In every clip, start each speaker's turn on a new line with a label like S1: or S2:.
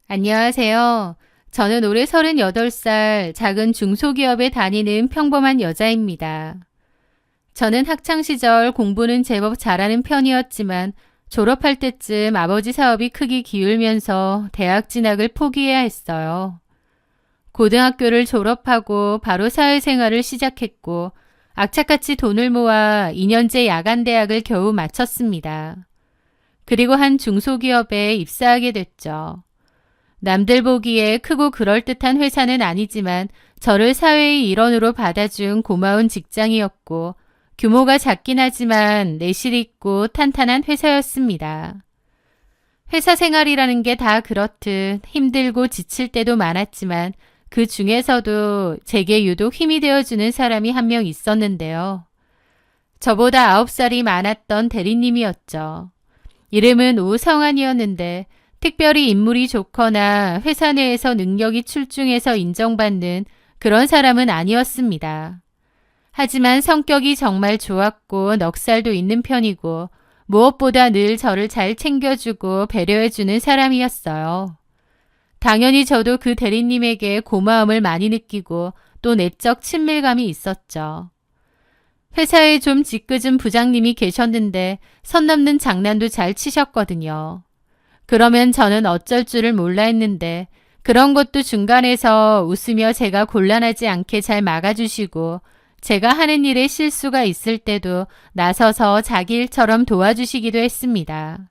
S1: 안녕하세요. 저는 올해 38살 작은 중소기업에 다니는 평범한 여자입니다. 저는 학창시절 공부는 제법 잘하는 편이었지만 졸업할 때쯤 아버지 사업이 크게 기울면서 대학 진학을 포기해야 했어요. 고등학교를 졸업하고 바로 사회생활을 시작했고 악착같이 돈을 모아 2년제 야간대학을 겨우 마쳤습니다. 그리고 한 중소기업에 입사하게 됐죠. 남들 보기에 크고 그럴듯한 회사는 아니지만 저를 사회의 일원으로 받아준 고마운 직장이었고 규모가 작긴 하지만 내실 있고 탄탄한 회사였습니다. 회사 생활이라는 게 다 그렇듯 힘들고 지칠 때도 많았지만 그 중에서도 제게 유독 힘이 되어주는 사람이 한 명 있었는데요. 저보다 9살이 많았던 대리님이었죠. 이름은 오성환이었는데 특별히 인물이 좋거나 회사 내에서 능력이 출중해서 인정받는 그런 사람은 아니었습니다. 하지만 성격이 정말 좋았고 넉살도 있는 편이고 무엇보다 늘 저를 잘 챙겨주고 배려해주는 사람이었어요. 당연히 저도 그 대리님에게 고마움을 많이 느끼고 또 내적 친밀감이 있었죠. 회사에 좀 짓궂은 부장님이 계셨는데 선 넘는 장난도 잘 치셨거든요. 그러면 저는 어쩔 줄을 몰라 했는데 그런 것도 중간에서 웃으며 제가 곤란하지 않게 잘 막아주시고 제가 하는 일에 실수가 있을 때도 나서서 자기 일처럼 도와주시기도 했습니다.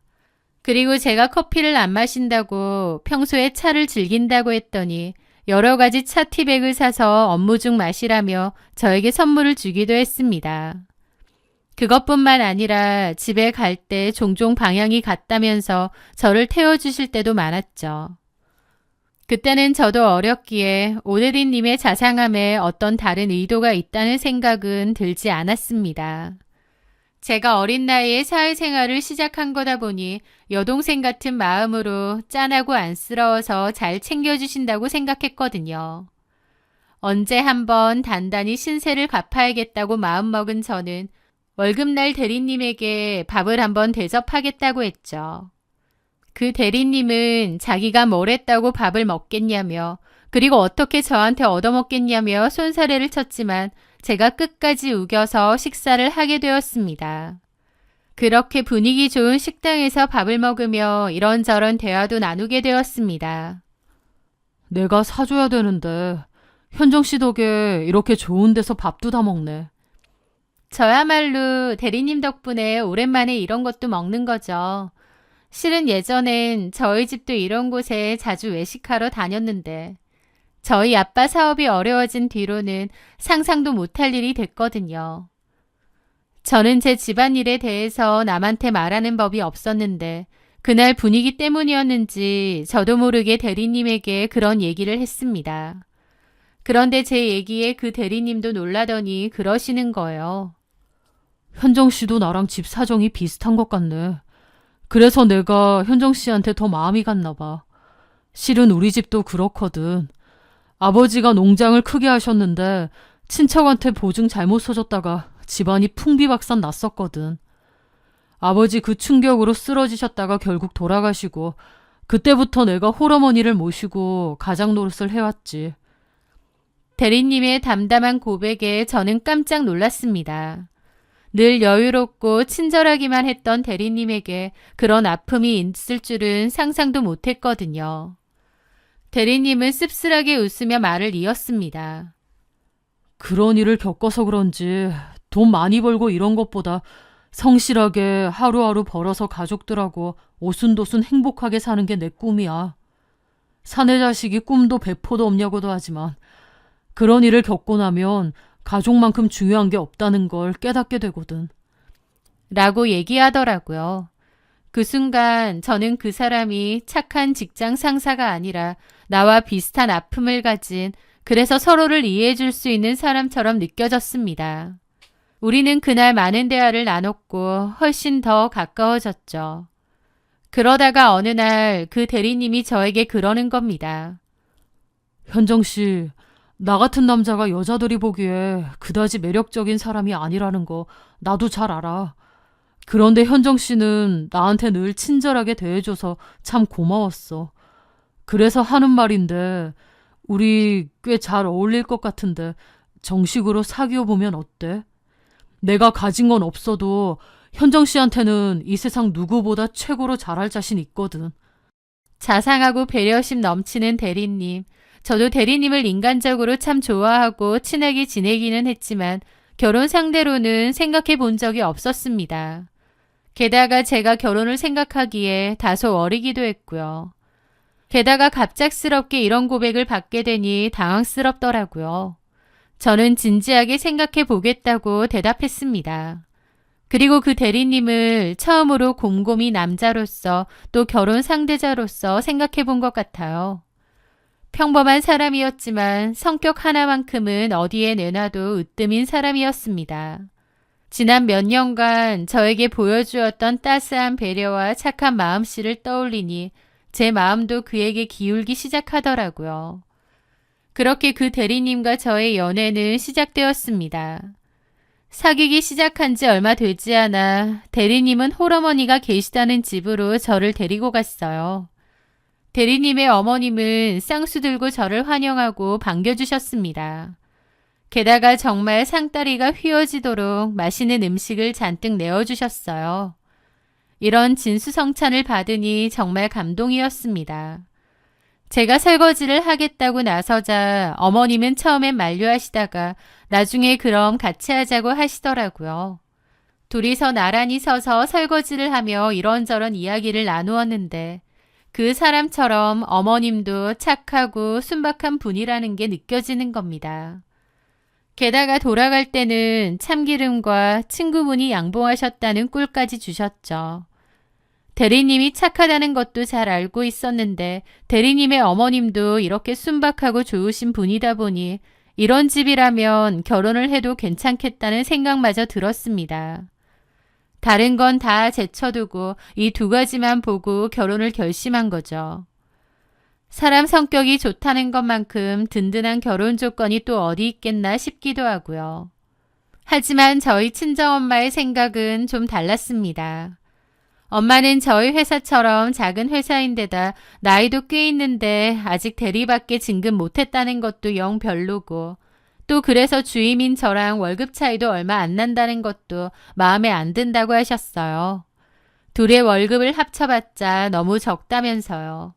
S1: 그리고 제가 커피를 안 마신다고 평소에 차를 즐긴다고 했더니 여러 가지 차 티백을 사서 업무 중 마시라며 저에게 선물을 주기도 했습니다. 그것뿐만 아니라 집에 갈 때 종종 방향이 같다면서 저를 태워주실 때도 많았죠. 그때는 저도 어렸기에 오대리님의 자상함에 어떤 다른 의도가 있다는 생각은 들지 않았습니다. 제가 어린 나이에 사회생활을 시작한 거다 보니 여동생 같은 마음으로 짠하고 안쓰러워서 잘 챙겨주신다고 생각했거든요. 언제 한번 단단히 신세를 갚아야겠다고 마음먹은 저는 월급날 대리님에게 밥을 한번 대접하겠다고 했죠. 그 대리님은 자기가 뭘 했다고 밥을 먹겠냐며 그리고 어떻게 저한테 얻어먹겠냐며 손사래를 쳤지만 제가 끝까지 우겨서 식사를 하게 되었습니다. 그렇게 분위기 좋은 식당에서 밥을 먹으며 이런저런 대화도 나누게 되었습니다.
S2: 내가 사줘야 되는데 현정 씨 덕에 이렇게 좋은 데서 밥도 다 먹네.
S1: 저야말로 대리님 덕분에 오랜만에 이런 것도 먹는 거죠. 실은 예전엔 저희 집도 이런 곳에 자주 외식하러 다녔는데 저희 아빠 사업이 어려워진 뒤로는 상상도 못할 일이 됐거든요. 저는 제 집안일에 대해서 남한테 말하는 법이 없었는데 그날 분위기 때문이었는지 저도 모르게 대리님에게 그런 얘기를 했습니다. 그런데 제 얘기에 그 대리님도 놀라더니 그러시는 거예요.
S2: 현정 씨도 나랑 집 사정이 비슷한 것 같네. 그래서 내가 현정 씨한테 더 마음이 갔나 봐. 실은 우리 집도 그렇거든. 아버지가 농장을 크게 하셨는데 친척한테 보증 잘못 서줬다가 집안이 풍비박산 났었거든. 아버지 그 충격으로 쓰러지셨다가 결국 돌아가시고 그때부터 내가 홀어머니를 모시고 가장 노릇을 해왔지.
S1: 대리님의 담담한 고백에 저는 깜짝 놀랐습니다. 늘 여유롭고 친절하기만 했던 대리님에게 그런 아픔이 있을 줄은 상상도 못했거든요. 대리님은 씁쓸하게 웃으며 말을 이었습니다.
S2: 그런 일을 겪어서 그런지 돈 많이 벌고 이런 것보다 성실하게 하루하루 벌어서 가족들하고 오순도순 행복하게 사는 게 내 꿈이야. 사내 자식이 꿈도 배포도 없냐고도 하지만 그런 일을 겪고 나면 가족만큼 중요한 게 없다는 걸 깨닫게 되거든.
S1: 라고 얘기하더라고요. 그 순간 저는 그 사람이 착한 직장 상사가 아니라 나와 비슷한 아픔을 가진 그래서 서로를 이해해 줄 수 있는 사람처럼 느껴졌습니다. 우리는 그날 많은 대화를 나눴고 훨씬 더 가까워졌죠. 그러다가 어느 날 그 대리님이 저에게 그러는 겁니다.
S2: 현정 씨, 나 같은 남자가 여자들이 보기에 그다지 매력적인 사람이 아니라는 거 나도 잘 알아. 그런데 현정 씨는 나한테 늘 친절하게 대해줘서 참 고마웠어. 그래서 하는 말인데 우리 꽤 잘 어울릴 것 같은데 정식으로 사귀어 보면 어때? 내가 가진 건 없어도 현정 씨한테는 이 세상 누구보다 최고로 잘할 자신 있거든.
S1: 자상하고 배려심 넘치는 대리님. 저도 대리님을 인간적으로 참 좋아하고 친하게 지내기는 했지만 결혼 상대로는 생각해 본 적이 없었습니다. 게다가 제가 결혼을 생각하기에 다소 어리기도 했고요. 게다가 갑작스럽게 이런 고백을 받게 되니 당황스럽더라고요. 저는 진지하게 생각해 보겠다고 대답했습니다. 그리고 그 대리님을 처음으로 곰곰이 남자로서 또 결혼 상대자로서 생각해 본 것 같아요. 평범한 사람이었지만 성격 하나만큼은 어디에 내놔도 으뜸인 사람이었습니다. 지난 몇 년간 저에게 보여주었던 따스한 배려와 착한 마음씨를 떠올리니 제 마음도 그에게 기울기 시작하더라고요. 그렇게 그 대리님과 저의 연애는 시작되었습니다. 사귀기 시작한 지 얼마 되지 않아 대리님은 홀어머니가 계시다는 집으로 저를 데리고 갔어요. 대리님의 어머님은 쌍수 들고 저를 환영하고 반겨주셨습니다. 게다가 정말 상다리가 휘어지도록 맛있는 음식을 잔뜩 내어주셨어요. 이런 진수성찬을 받으니 정말 감동이었습니다. 제가 설거지를 하겠다고 나서자 어머님은 처음엔 만류하시다가 나중에 그럼 같이 하자고 하시더라고요. 둘이서 나란히 서서 설거지를 하며 이런저런 이야기를 나누었는데 그 사람처럼 어머님도 착하고 순박한 분이라는 게 느껴지는 겁니다. 게다가 돌아갈 때는 참기름과 친구분이 양봉하셨다는 꿀까지 주셨죠. 대리님이 착하다는 것도 잘 알고 있었는데 대리님의 어머님도 이렇게 순박하고 좋으신 분이다 보니 이런 집이라면 결혼을 해도 괜찮겠다는 생각마저 들었습니다. 다른 건 다 제쳐두고 이 두 가지만 보고 결혼을 결심한 거죠. 사람 성격이 좋다는 것만큼 든든한 결혼 조건이 또 어디 있겠나 싶기도 하고요. 하지만 저희 친정엄마의 생각은 좀 달랐습니다. 엄마는 저희 회사처럼 작은 회사인데다 나이도 꽤 있는데 아직 대리밖에 진급 못했다는 것도 영 별로고 또 그래서 주임인 저랑 월급 차이도 얼마 안 난다는 것도 마음에 안 든다고 하셨어요. 둘의 월급을 합쳐봤자 너무 적다면서요.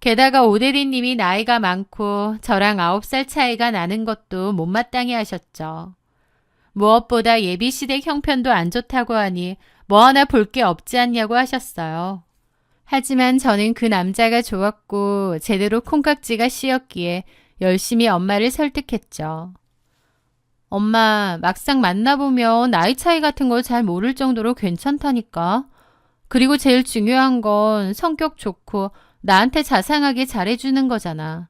S1: 게다가 오대리님이 나이가 많고 저랑 9살 차이가 나는 것도 못마땅해 하셨죠. 무엇보다 예비시댁 형편도 안 좋다고 하니 뭐 하나 볼 게 없지 않냐고 하셨어요. 하지만 저는 그 남자가 좋았고 제대로 콩깍지가 씌었기에 열심히 엄마를 설득했죠. 엄마, 막상 만나보면 나이 차이 같은 걸 잘 모를 정도로 괜찮다니까. 그리고 제일 중요한 건 성격 좋고 나한테 자상하게 잘해주는 거잖아.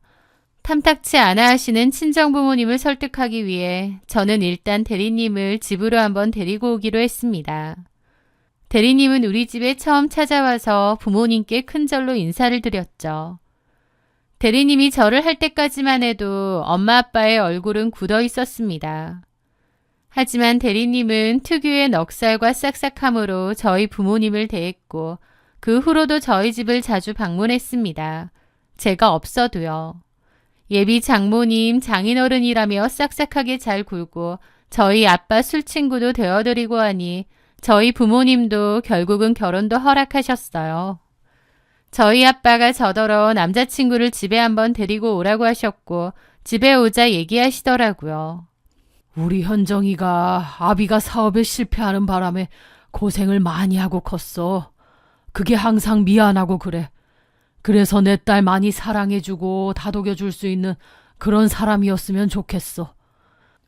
S1: 탐탁치 않아 하시는 친정부모님을 설득하기 위해 저는 일단 대리님을 집으로 한번 데리고 오기로 했습니다. 대리님은 우리 집에 처음 찾아와서 부모님께 큰절로 인사를 드렸죠. 대리님이 절을 할 때까지만 해도 엄마 아빠의 얼굴은 굳어 있었습니다. 하지만 대리님은 특유의 넉살과 싹싹함으로 저희 부모님을 대했고 그 후로도 저희 집을 자주 방문했습니다. 제가 없어도요. 예비 장모님, 장인어른이라며 싹싹하게 잘 굴고 저희 아빠 술친구도 되어드리고 하니 저희 부모님도 결국은 결혼도 허락하셨어요. 저희 아빠가 저더러 남자친구를 집에 한번 데리고 오라고 하셨고 집에 오자 얘기하시더라고요.
S2: 우리 현정이가 아비가 사업에 실패하는 바람에 고생을 많이 하고 컸어. 그게 항상 미안하고 그래. 그래서 내 딸 많이 사랑해주고 다독여줄 수 있는 그런 사람이었으면 좋겠어.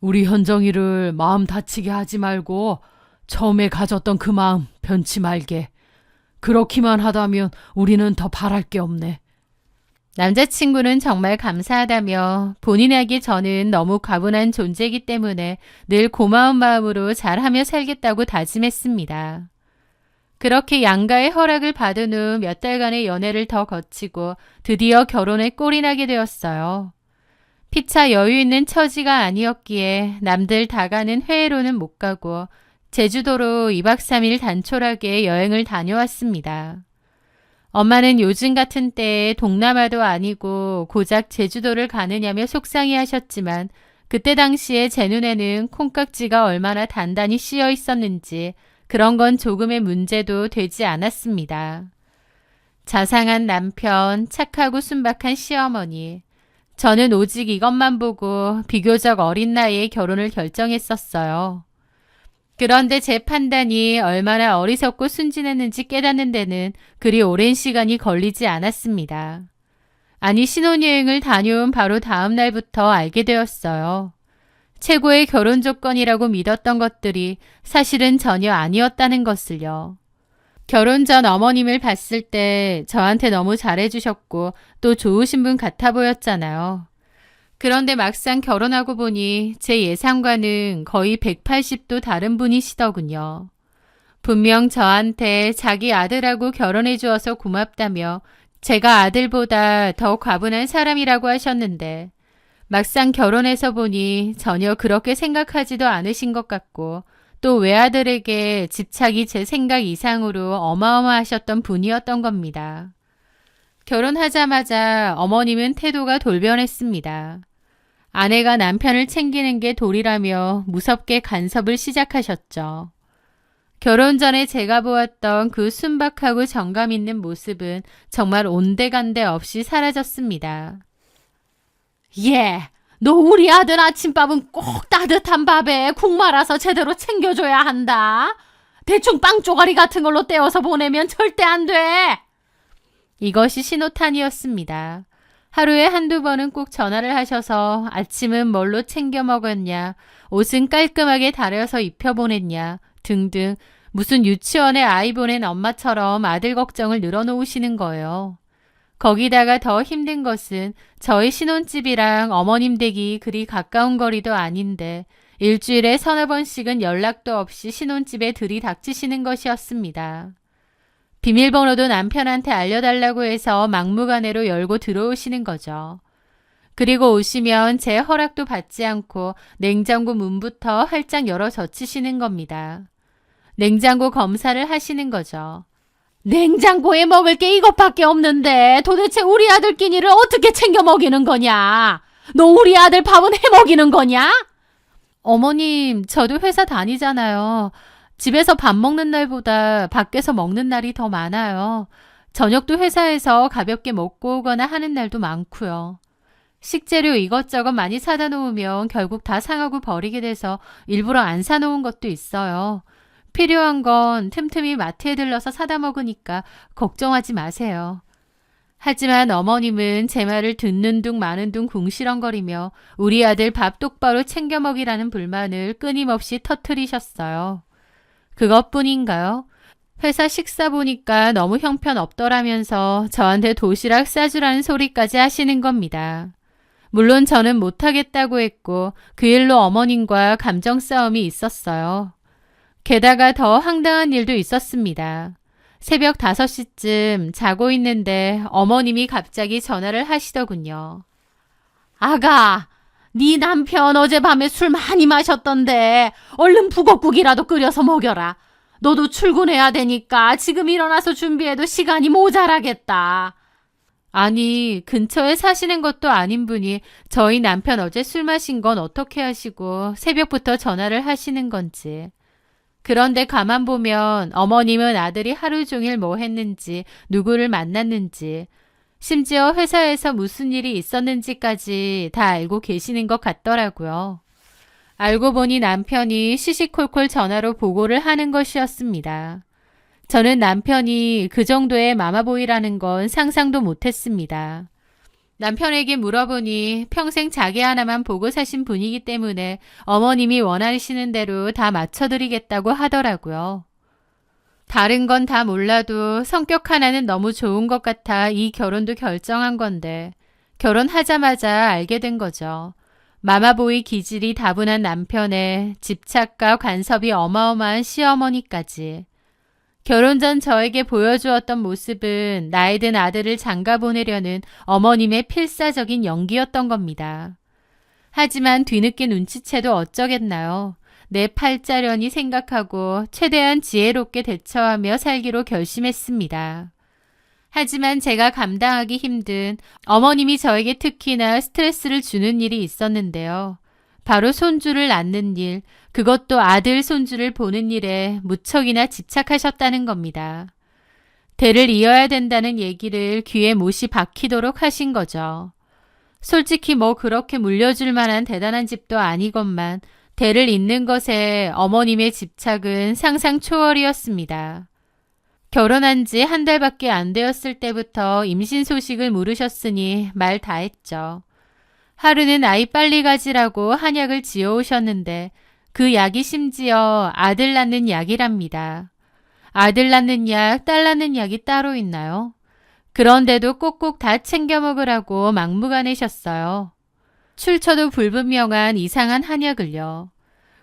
S2: 우리 현정이를 마음 다치게 하지 말고 처음에 가졌던 그 마음 변치 말게. 그렇기만 하다면 우리는 더 바랄 게 없네.
S1: 남자친구는 정말 감사하다며 본인에게 저는 너무 과분한 존재이기 때문에 늘 고마운 마음으로 잘하며 살겠다고 다짐했습니다. 그렇게 양가의 허락을 받은 후 몇 달간의 연애를 더 거치고 드디어 결혼에 꼴이 나게 되었어요. 피차 여유 있는 처지가 아니었기에 남들 다 가는 회의로는 못 가고 제주도로 2박 3일 단촐하게 여행을 다녀왔습니다. 엄마는 요즘 같은 때에 동남아도 아니고 고작 제주도를 가느냐며 속상해 하셨지만 그때 당시에 제 눈에는 콩깍지가 얼마나 단단히 씌어 있었는지 그런 건 조금의 문제도 되지 않았습니다. 자상한 남편, 착하고 순박한 시어머니. 저는 오직 이것만 보고 비교적 어린 나이에 결혼을 결정했었어요. 그런데 제 판단이 얼마나 어리석고 순진했는지 깨닫는 데는 그리 오랜 시간이 걸리지 않았습니다. 아니 신혼여행을 다녀온 바로 다음 날부터 알게 되었어요. 최고의 결혼 조건이라고 믿었던 것들이 사실은 전혀 아니었다는 것을요. 결혼 전 어머님을 봤을 때 저한테 너무 잘해주셨고 또 좋으신 분 같아 보였잖아요. 그런데 막상 결혼하고 보니 제 예상과는 거의 180도 다른 분이시더군요. 분명 저한테 자기 아들하고 결혼해 주어서 고맙다며 제가 아들보다 더 과분한 사람이라고 하셨는데 막상 결혼해서 보니 전혀 그렇게 생각하지도 않으신 것 같고 또 외아들에게 집착이 제 생각 이상으로 어마어마하셨던 분이었던 겁니다. 결혼하자마자 어머님은 태도가 돌변했습니다. 아내가 남편을 챙기는 게 도리라며 무섭게 간섭을 시작하셨죠. 결혼 전에 제가 보았던 그 순박하고 정감 있는 모습은 정말 온데간데 없이 사라졌습니다.
S2: 예, 너 우리 아들 아침밥은 꼭 따뜻한 밥에 국 말아서 제대로 챙겨줘야 한다. 대충 빵 쪼가리 같은 걸로 떼어서 보내면 절대 안 돼.
S1: 이것이 신호탄이었습니다. 하루에 한두 번은 꼭 전화를 하셔서 아침은 뭘로 챙겨 먹었냐, 옷은 깔끔하게 다려서 입혀보냈냐 등등 무슨 유치원에 아이 보낸 엄마처럼 아들 걱정을 늘어놓으시는 거예요. 거기다가 더 힘든 것은 저희 신혼집이랑 어머님 댁이 그리 가까운 거리도 아닌데 일주일에 서너 번씩은 연락도 없이 신혼집에 들이닥치시는 것이었습니다. 비밀번호도 남편한테 알려달라고 해서 막무가내로 열고 들어오시는 거죠. 그리고 오시면 제 허락도 받지 않고 냉장고 문부터 활짝 열어 젖히시는 겁니다. 냉장고 검사를 하시는 거죠.
S2: 냉장고에 먹을 게 이것밖에 없는데 도대체 우리 아들 끼니를 어떻게 챙겨 먹이는 거냐? 너 우리 아들 밥은 해 먹이는 거냐?
S1: 어머님, 저도 회사 다니잖아요. 집에서 밥 먹는 날보다 밖에서 먹는 날이 더 많아요. 저녁도 회사에서 가볍게 먹고 오거나 하는 날도 많고요. 식재료 이것저것 많이 사다 놓으면 결국 다 상하고 버리게 돼서 일부러 안 사놓은 것도 있어요. 필요한 건 틈틈이 마트에 들러서 사다 먹으니까 걱정하지 마세요. 하지만 어머님은 제 말을 듣는 둥 마는 둥 궁시렁거리며 우리 아들 밥 똑바로 챙겨 먹이라는 불만을 끊임없이 터뜨리셨어요. 그것뿐인가요? 회사 식사 보니까 너무 형편없더라면서 저한테 도시락 싸주라는 소리까지 하시는 겁니다. 물론 저는 못하겠다고 했고 그 일로 어머님과 감정 싸움이 있었어요. 게다가 더 황당한 일도 있었습니다. 새벽 5시쯤 자고 있는데 어머님이 갑자기 전화를 하시더군요.
S2: 아가, 네 남편 어젯밤에 술 많이 마셨던데 얼른 북엇국이라도 끓여서 먹여라. 너도 출근해야 되니까 지금 일어나서 준비해도 시간이 모자라겠다.
S1: 아니, 근처에 사시는 것도 아닌 분이 저희 남편 어제 술 마신 건 어떻게 하시고 새벽부터 전화를 하시는 건지. 그런데 가만 보면 어머님은 아들이 하루 종일 뭐 했는지, 누구를 만났는지, 심지어 회사에서 무슨 일이 있었는지까지 다 알고 계시는 것 같더라고요. 알고 보니 남편이 시시콜콜 전화로 보고를 하는 것이었습니다. 저는 남편이 그 정도의 마마보이라는 건 상상도 못했습니다. 남편에게 물어보니 평생 자기 하나만 보고 사신 분이기 때문에 어머님이 원하시는 대로 다 맞춰드리겠다고 하더라고요. 다른 건 다 몰라도 성격 하나는 너무 좋은 것 같아 이 결혼도 결정한 건데 결혼하자마자 알게 된 거죠. 마마보이 기질이 다분한 남편에 집착과 간섭이 어마어마한 시어머니까지. 결혼 전 저에게 보여주었던 모습은 나이 든 아들을 장가 보내려는 어머님의 필사적인 연기였던 겁니다. 하지만 뒤늦게 눈치채도 어쩌겠나요. 내 팔자련이 생각하고 최대한 지혜롭게 대처하며 살기로 결심했습니다. 하지만 제가 감당하기 힘든 어머님이 저에게 특히나 스트레스를 주는 일이 있었는데요. 바로 손주를 낳는 일, 그것도 아들 손주를 보는 일에 무척이나 집착하셨다는 겁니다. 대를 이어야 된다는 얘기를 귀에 못이 박히도록 하신 거죠. 솔직히 뭐 그렇게 물려줄 만한 대단한 집도 아니건만 대를 잇는 것에 어머님의 집착은 상상 초월이었습니다. 결혼한 지 한 달밖에 안 되었을 때부터 임신 소식을 물으셨으니 말 다 했죠. 하루는 아이 빨리 가지라고 한약을 지어오셨는데 그 약이 심지어 아들 낳는 약이랍니다. 아들 낳는 약, 딸 낳는 약이 따로 있나요? 그런데도 꼭꼭 다 챙겨 먹으라고 막무가내셨어요. 출처도 불분명한 이상한 한약을요.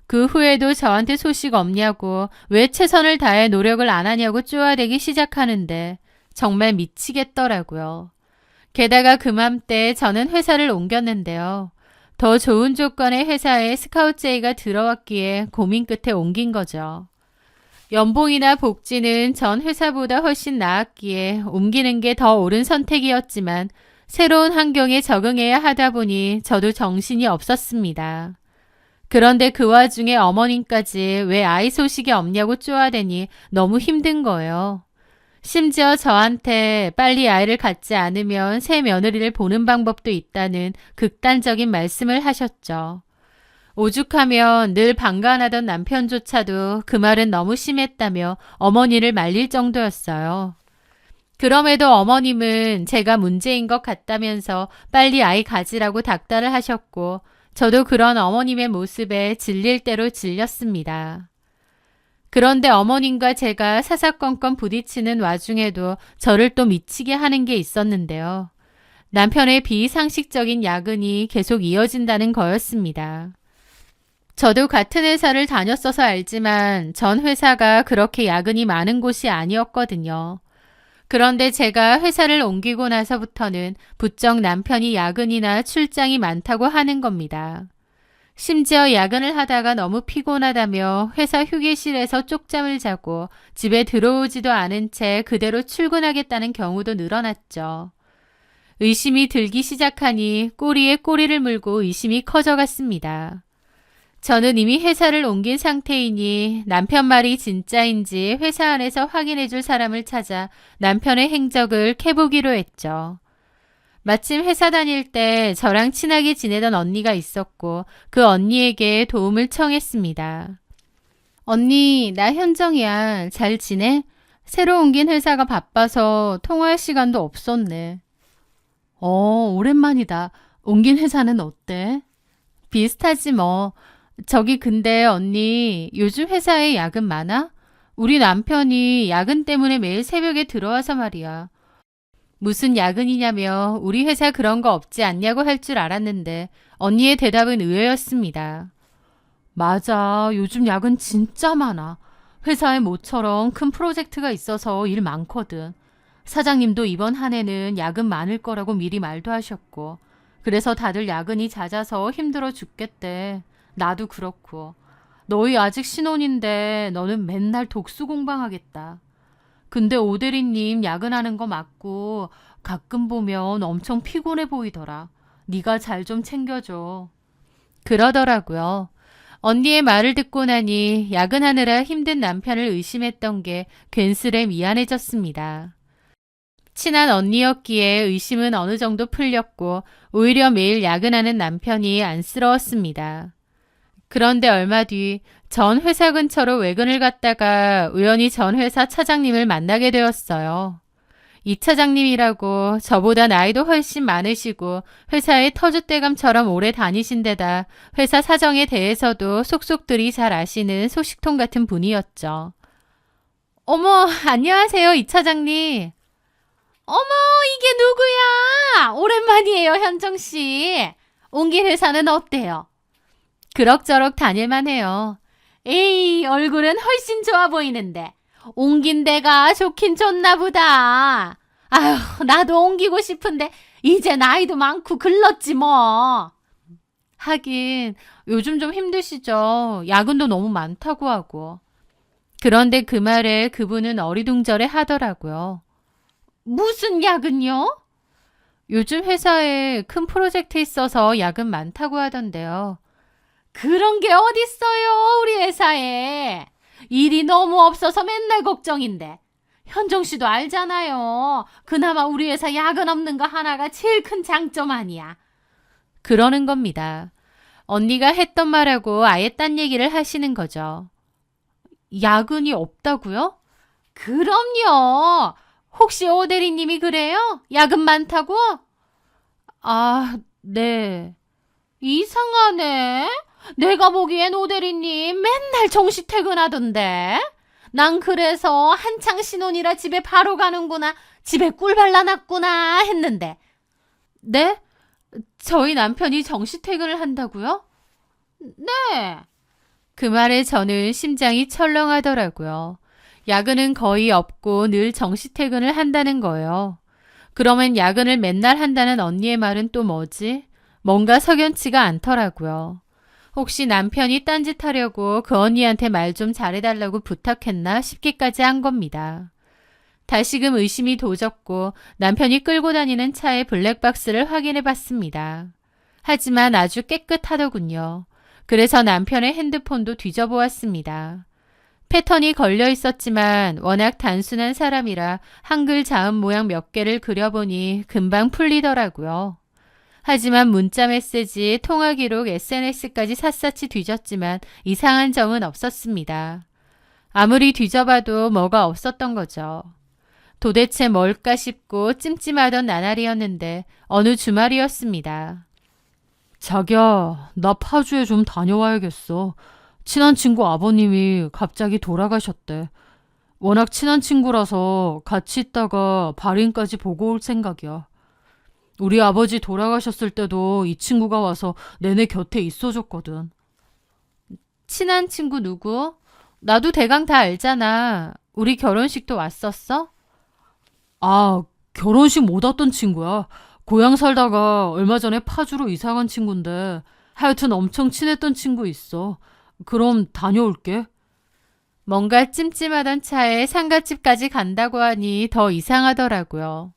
S1: 그 후에도 저한테 소식 없냐고 왜 최선을 다해 노력을 안 하냐고 쪼아대기 시작하는데 정말 미치겠더라고요. 게다가 그맘때 저는 회사를 옮겼는데요. 더 좋은 조건의 회사에 스카우트 제의가 들어왔기에 고민 끝에 옮긴 거죠. 연봉이나 복지는 전 회사보다 훨씬 나았기에 옮기는 게 더 옳은 선택이었지만 새로운 환경에 적응해야 하다 보니 저도 정신이 없었습니다. 그런데 그 와중에 어머님까지 왜 아이 소식이 없냐고 쪼아대니 너무 힘든 거예요. 심지어 저한테 빨리 아이를 갖지 않으면 새 며느리를 보는 방법도 있다는 극단적인 말씀을 하셨죠. 오죽하면 늘 방관하던 남편조차도 그 말은 너무 심했다며 어머니를 말릴 정도였어요. 그럼에도 어머님은 제가 문제인 것 같다면서 빨리 아이 가지라고 닥달을 하셨고 저도 그런 어머님의 모습에 질릴 대로 질렸습니다. 그런데 어머님과 제가 사사건건 부딪히는 와중에도 저를 또 미치게 하는 게 있었는데요. 남편의 비상식적인 야근이 계속 이어진다는 거였습니다. 저도 같은 회사를 다녔어서 알지만 전 회사가 그렇게 야근이 많은 곳이 아니었거든요. 그런데 제가 회사를 옮기고 나서부터는 부쩍 남편이 야근이나 출장이 많다고 하는 겁니다. 심지어 야근을 하다가 너무 피곤하다며 회사 휴게실에서 쪽잠을 자고 집에 들어오지도 않은 채 그대로 출근하겠다는 경우도 늘어났죠. 의심이 들기 시작하니 꼬리에 꼬리를 물고 의심이 커져갔습니다. 저는 이미 회사를 옮긴 상태이니 남편 말이 진짜인지 회사 안에서 확인해 줄 사람을 찾아 남편의 행적을 캐보기로 했죠. 마침 회사 다닐 때 저랑 친하게 지내던 언니가 있었고 그 언니에게 도움을 청했습니다. 언니, 나 현정이야. 잘 지내? 새로 옮긴 회사가 바빠서 통화할 시간도 없었네.
S2: 오랜만이다. 옮긴 회사는 어때?
S1: 비슷하지 뭐. 저기 근데 언니, 요즘 회사에 야근 많아? 우리 남편이 야근 때문에 매일 새벽에 들어와서 말이야. 무슨 야근이냐며 우리 회사 그런 거 없지 않냐고 할 줄 알았는데 언니의 대답은 의외였습니다.
S2: 맞아. 요즘 야근 진짜 많아. 회사에 모처럼 큰 프로젝트가 있어서 일 많거든. 사장님도 이번 한 해는 야근 많을 거라고 미리 말도 하셨고 그래서 다들 야근이 잦아서 힘들어 죽겠대. 나도 그렇고. 너희 아직 신혼인데 너는 맨날 독수 공방하겠다. 근데 오대리님 야근하는 거 맞고 가끔 보면 엄청 피곤해 보이더라. 네가 잘 좀 챙겨줘.
S1: 그러더라고요. 언니의 말을 듣고 나니 야근하느라 힘든 남편을 의심했던 게 괜스레 미안해졌습니다. 친한 언니였기에 의심은 어느 정도 풀렸고 오히려 매일 야근하는 남편이 안쓰러웠습니다. 그런데 얼마 뒤 전 회사 근처로 외근을 갔다가 우연히 전 회사 차장님을 만나게 되었어요. 이 차장님이라고 저보다 나이도 훨씬 많으시고 회사에 터줏대감처럼 오래 다니신 데다 회사 사정에 대해서도 속속들이 잘 아시는 소식통 같은 분이었죠. 어머, 안녕하세요, 이 차장님. 어머, 이게 누구야? 오랜만이에요, 현정씨. 옮긴 회사는 어때요? 그럭저럭 다닐만 해요. 에이, 얼굴은 훨씬 좋아 보이는데. 옮긴 데가 좋긴 좋나 보다. 아휴, 나도 옮기고 싶은데 이제 나이도 많고 글렀지 뭐. 하긴 요즘 좀 힘드시죠. 야근도 너무 많다고 하고. 그런데 그 말에 그분은 어리둥절해 하더라고요. 무슨 야근요? 요즘 회사에 큰 프로젝트 있어서 야근 많다고 하던데요. 그런 게 어딨어요, 우리 회사에. 일이 너무 없어서 맨날 걱정인데. 현정 씨도 알잖아요. 그나마 우리 회사 야근 없는 거 하나가 제일 큰 장점 아니야. 그러는 겁니다. 언니가 했던 말하고 아예 딴 얘기를 하시는 거죠. 야근이 없다고요? 그럼요. 혹시 오 대리님이 그래요? 야근 많다고? 아, 네. 이상하네. 내가 보기엔 오 대리님 맨날 정시 퇴근하던데. 난 그래서 한창 신혼이라 집에 바로 가는구나. 집에 꿀 발라놨구나 했는데. 네? 저희 남편이 정시 퇴근을 한다고요? 네. 그 말에 저는 심장이 철렁하더라고요. 야근은 거의 없고 늘 정시 퇴근을 한다는 거예요. 그러면 야근을 맨날 한다는 언니의 말은 또 뭐지? 뭔가 석연치가 않더라고요. 혹시 남편이 딴짓하려고 그 언니한테 말 좀 잘해달라고 부탁했나 싶기까지 한 겁니다. 다시금 의심이 도졌고 남편이 끌고 다니는 차의 블랙박스를 확인해 봤습니다. 하지만 아주 깨끗하더군요. 그래서 남편의 핸드폰도 뒤져보았습니다. 패턴이 걸려 있었지만 워낙 단순한 사람이라 한글 자음 모양 몇 개를 그려보니 금방 풀리더라고요. 하지만 문자 메시지, 통화 기록, SNS까지 샅샅이 뒤졌지만 이상한 점은 없었습니다. 아무리 뒤져봐도 뭐가 없었던 거죠. 도대체 뭘까 싶고 찜찜하던 나날이었는데 어느 주말이었습니다.
S2: 자기야, 나 파주에 좀 다녀와야겠어. 친한 친구 아버님이 갑자기 돌아가셨대. 워낙 친한 친구라서 같이 있다가 발인까지 보고 올 생각이야. 우리 아버지 돌아가셨을 때도 이 친구가 와서 내내 곁에 있어줬거든.
S1: 친한 친구 누구? 나도 대강 다 알잖아. 우리 결혼식도 왔었어?
S2: 아, 결혼식 못 왔던 친구야. 고향 살다가 얼마 전에 파주로 이사 간 친구인데 하여튼 엄청 친했던 친구 있어. 그럼 다녀올게.
S1: 뭔가 찜찜하던 차에 상갓집까지 간다고 하니 더 이상하더라고요.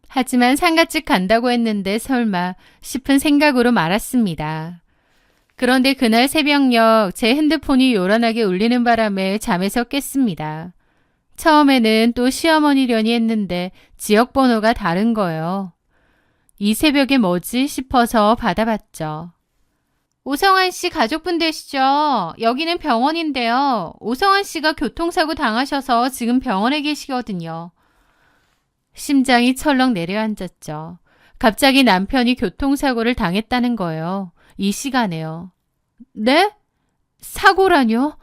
S1: 하지만 상갓집 간다고 했는데 설마 싶은 생각으로 말았습니다. 그런데 그날 새벽녘 제 핸드폰이 요란하게 울리는 바람에 잠에서 깼습니다. 처음에는 또 시어머니려니 했는데 지역번호가 다른 거예요. 이 새벽에 뭐지 싶어서 받아봤죠. 오성환 씨 가족분 되시죠? 여기는 병원인데요. 오성환 씨가 교통사고 당하셔서 지금 병원에 계시거든요. 심장이 철렁 내려앉았죠. 갑자기 남편이 교통사고를 당했다는 거예요. 이 시간에요. 네? 사고라뇨?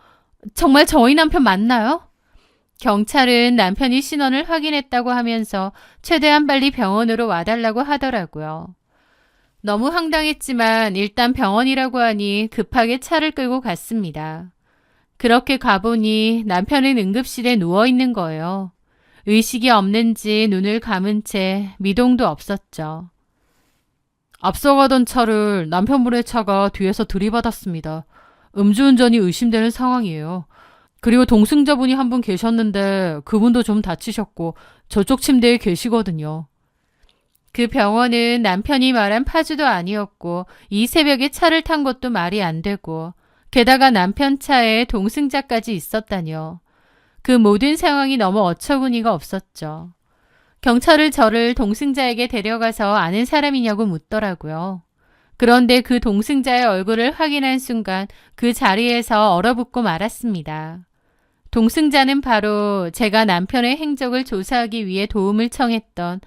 S1: 정말 저희 남편 맞나요? 경찰은 남편이 신원을 확인했다고 하면서 최대한 빨리 병원으로 와달라고 하더라고요. 너무 황당했지만 일단 병원이라고 하니 급하게 차를 끌고 갔습니다. 그렇게 가보니 남편은 응급실에 누워있는 거예요. 의식이 없는지 눈을 감은 채 미동도 없었죠.
S2: 앞서가던 차를 남편분의 차가 뒤에서 들이받았습니다. 음주운전이 의심되는 상황이에요. 그리고 동승자분이 한 분 계셨는데 그분도 좀 다치셨고 저쪽 침대에 계시거든요.
S1: 그 병원은 남편이 말한 파주도 아니었고 이 새벽에 차를 탄 것도 말이 안 되고 게다가 남편 차에 동승자까지 있었다뇨. 그 모든 상황이 너무 어처구니가 없었죠. 경찰을 저를 동승자에게 데려가서 아는 사람이냐고 묻더라고요. 그런데 그 동승자의 얼굴을 확인한 순간 그 자리에서 얼어붙고 말았습니다. 동승자는 바로 제가 남편의 행적을 조사하기 위해 도움을 청했던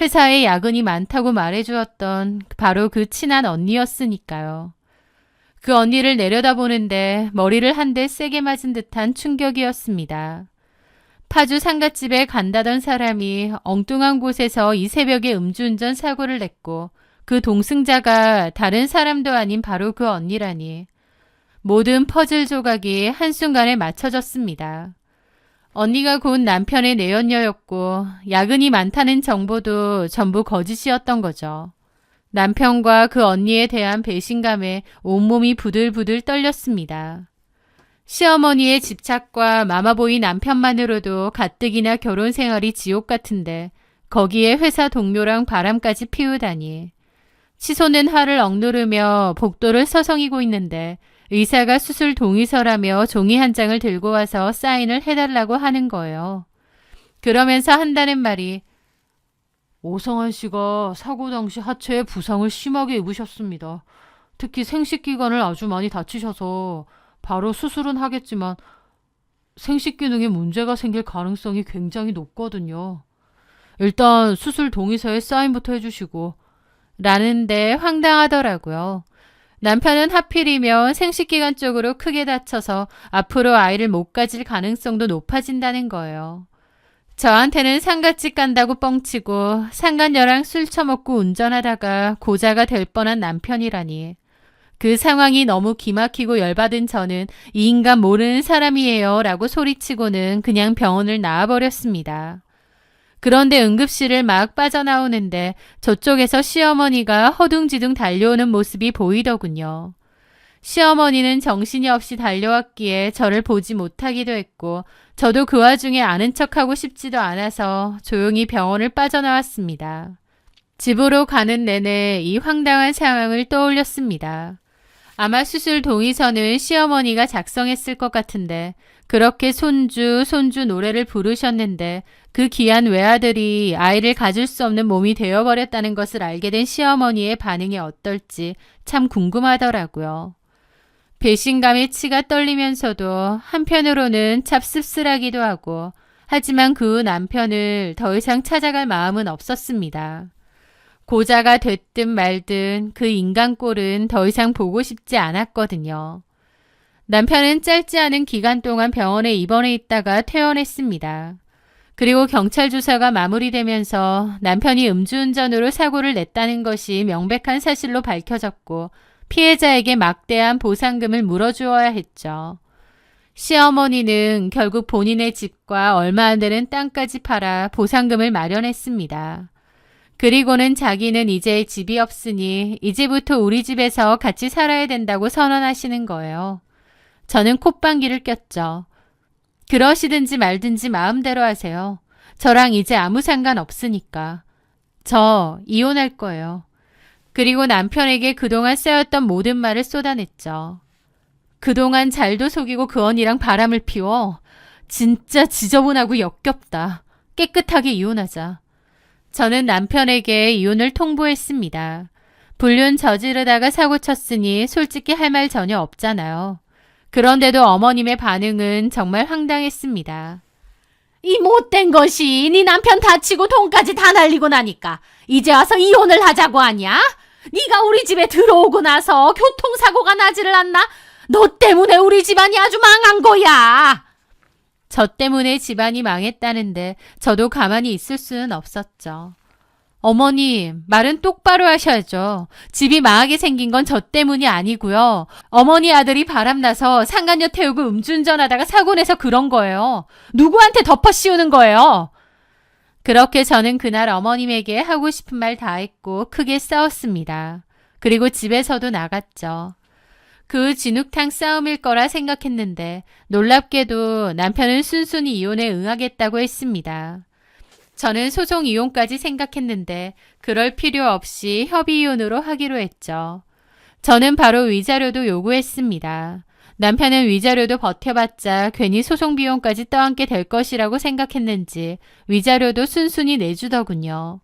S1: 회사에 야근이 많다고 말해주었던 바로 그 친한 언니였으니까요. 그 언니를 내려다보는데 머리를 한 대 세게 맞은 듯한 충격이었습니다. 파주 상갓집에 간다던 사람이 엉뚱한 곳에서 이 새벽에 음주운전 사고를 냈고 그 동승자가 다른 사람도 아닌 바로 그 언니라니. 모든 퍼즐 조각이 한순간에 맞춰졌습니다. 언니가 곧 남편의 내연녀였고 야근이 많다는 정보도 전부 거짓이었던 거죠. 남편과 그 언니에 대한 배신감에 온몸이 부들부들 떨렸습니다. 시어머니의 집착과 마마보이 남편만으로도 가뜩이나 결혼 생활이 지옥 같은데 거기에 회사 동료랑 바람까지 피우다니. 치소는 화를 억누르며 복도를 서성이고 있는데 의사가 수술 동의서라며 종이 한 장을 들고 와서 사인을 해달라고 하는 거예요. 그러면서 한다는 말이
S2: 오성환 씨가 사고 당시 하체에 부상을 심하게 입으셨습니다. 특히 생식기관을 아주 많이 다치셔서 바로 수술은 하겠지만 생식 기능에 문제가 생길 가능성이 굉장히 높거든요. 일단 수술 동의서에 사인부터 해주시고.
S1: 라는데 황당하더라고요. 남편은 하필이면 생식기관 쪽으로 크게 다쳐서 앞으로 아이를 못 가질 가능성도 높아진다는 거예요. 저한테는 상갓집 간다고 뻥치고 상간녀랑 술 처먹고 운전하다가 고자가 될 뻔한 남편이라니. 그 상황이 너무 기막히고 열받은 저는 이 인간 모르는 사람이에요 라고 소리치고는 그냥 병원을 나와버렸습니다. 그런데 응급실을 막 빠져나오는데 저쪽에서 시어머니가 허둥지둥 달려오는 모습이 보이더군요. 시어머니는 정신이 없이 달려왔기에 저를 보지 못하기도 했고 저도 그 와중에 아는 척하고 싶지도 않아서 조용히 병원을 빠져나왔습니다. 집으로 가는 내내 이 황당한 상황을 떠올렸습니다. 아마 수술 동의서는 시어머니가 작성했을 것 같은데 그렇게 손주 노래를 부르셨는데 그 귀한 외아들이 아이를 가질 수 없는 몸이 되어버렸다는 것을 알게 된 시어머니의 반응이 어떨지 참 궁금하더라고요. 배신감에 치가 떨리면서도 한편으로는 찹씁쓸하기도 하고 하지만 그 남편을 더 이상 찾아갈 마음은 없었습니다. 고자가 됐든 말든 그 인간 꼴은 더 이상 보고 싶지 않았거든요. 남편은 짧지 않은 기간 동안 병원에 입원해 있다가 퇴원했습니다. 그리고 경찰 조사가 마무리되면서 남편이 음주운전으로 사고를 냈다는 것이 명백한 사실로 밝혀졌고 피해자에게 막대한 보상금을 물어주어야 했죠. 시어머니는 결국 본인의 집과 얼마 안 되는 땅까지 팔아 보상금을 마련했습니다. 그리고는 자기는 이제 집이 없으니 이제부터 우리 집에서 같이 살아야 된다고 선언하시는 거예요. 저는 콧방귀를 꼈죠. 그러시든지 말든지 마음대로 하세요. 저랑 이제 아무 상관 없으니까. 저 이혼할 거예요. 그리고 남편에게 그동안 쌓였던 모든 말을 쏟아냈죠. 그동안 잘도 속이고 그 언니랑 바람을 피워. 진짜 지저분하고 역겹다. 깨끗하게 이혼하자. 저는 남편에게 이혼을 통보했습니다. 불륜 저지르다가 사고 쳤으니 솔직히 할 말 전혀 없잖아요. 그런데도 어머님의 반응은 정말 황당했습니다.
S3: 이 못된 것이 네 남편 다치고 돈까지 다 날리고 나니까 이제 와서 이혼을 하자고 하냐? 네가 우리 집에 들어오고 나서 교통사고가 나지를 않나? 너 때문에 우리 집안이 아주 망한 거야.
S1: 저 때문에 집안이 망했다는데 저도 가만히 있을 수는 없었죠. 어머님, 말은 똑바로 하셔야죠. 집이 망하게 생긴 건 저 때문이 아니고요. 어머니 아들이 바람나서 상간녀 태우고 음주운전하다가 사고 내서 그런 거예요. 누구한테 덮어 씌우는 거예요? 그렇게 저는 그날 어머님에게 하고 싶은 말 다 했고 크게 싸웠습니다. 그리고 집에서도 나갔죠. 그 진흙탕 싸움일 거라 생각했는데 놀랍게도 남편은 순순히 이혼에 응하겠다고 했습니다. 저는 소송 이혼까지 생각했는데 그럴 필요 없이 협의 이혼으로 하기로 했죠. 저는 바로 위자료도 요구했습니다. 남편은 위자료도 버텨봤자 괜히 소송 비용까지 떠안게 될 것이라고 생각했는지 위자료도 순순히 내주더군요.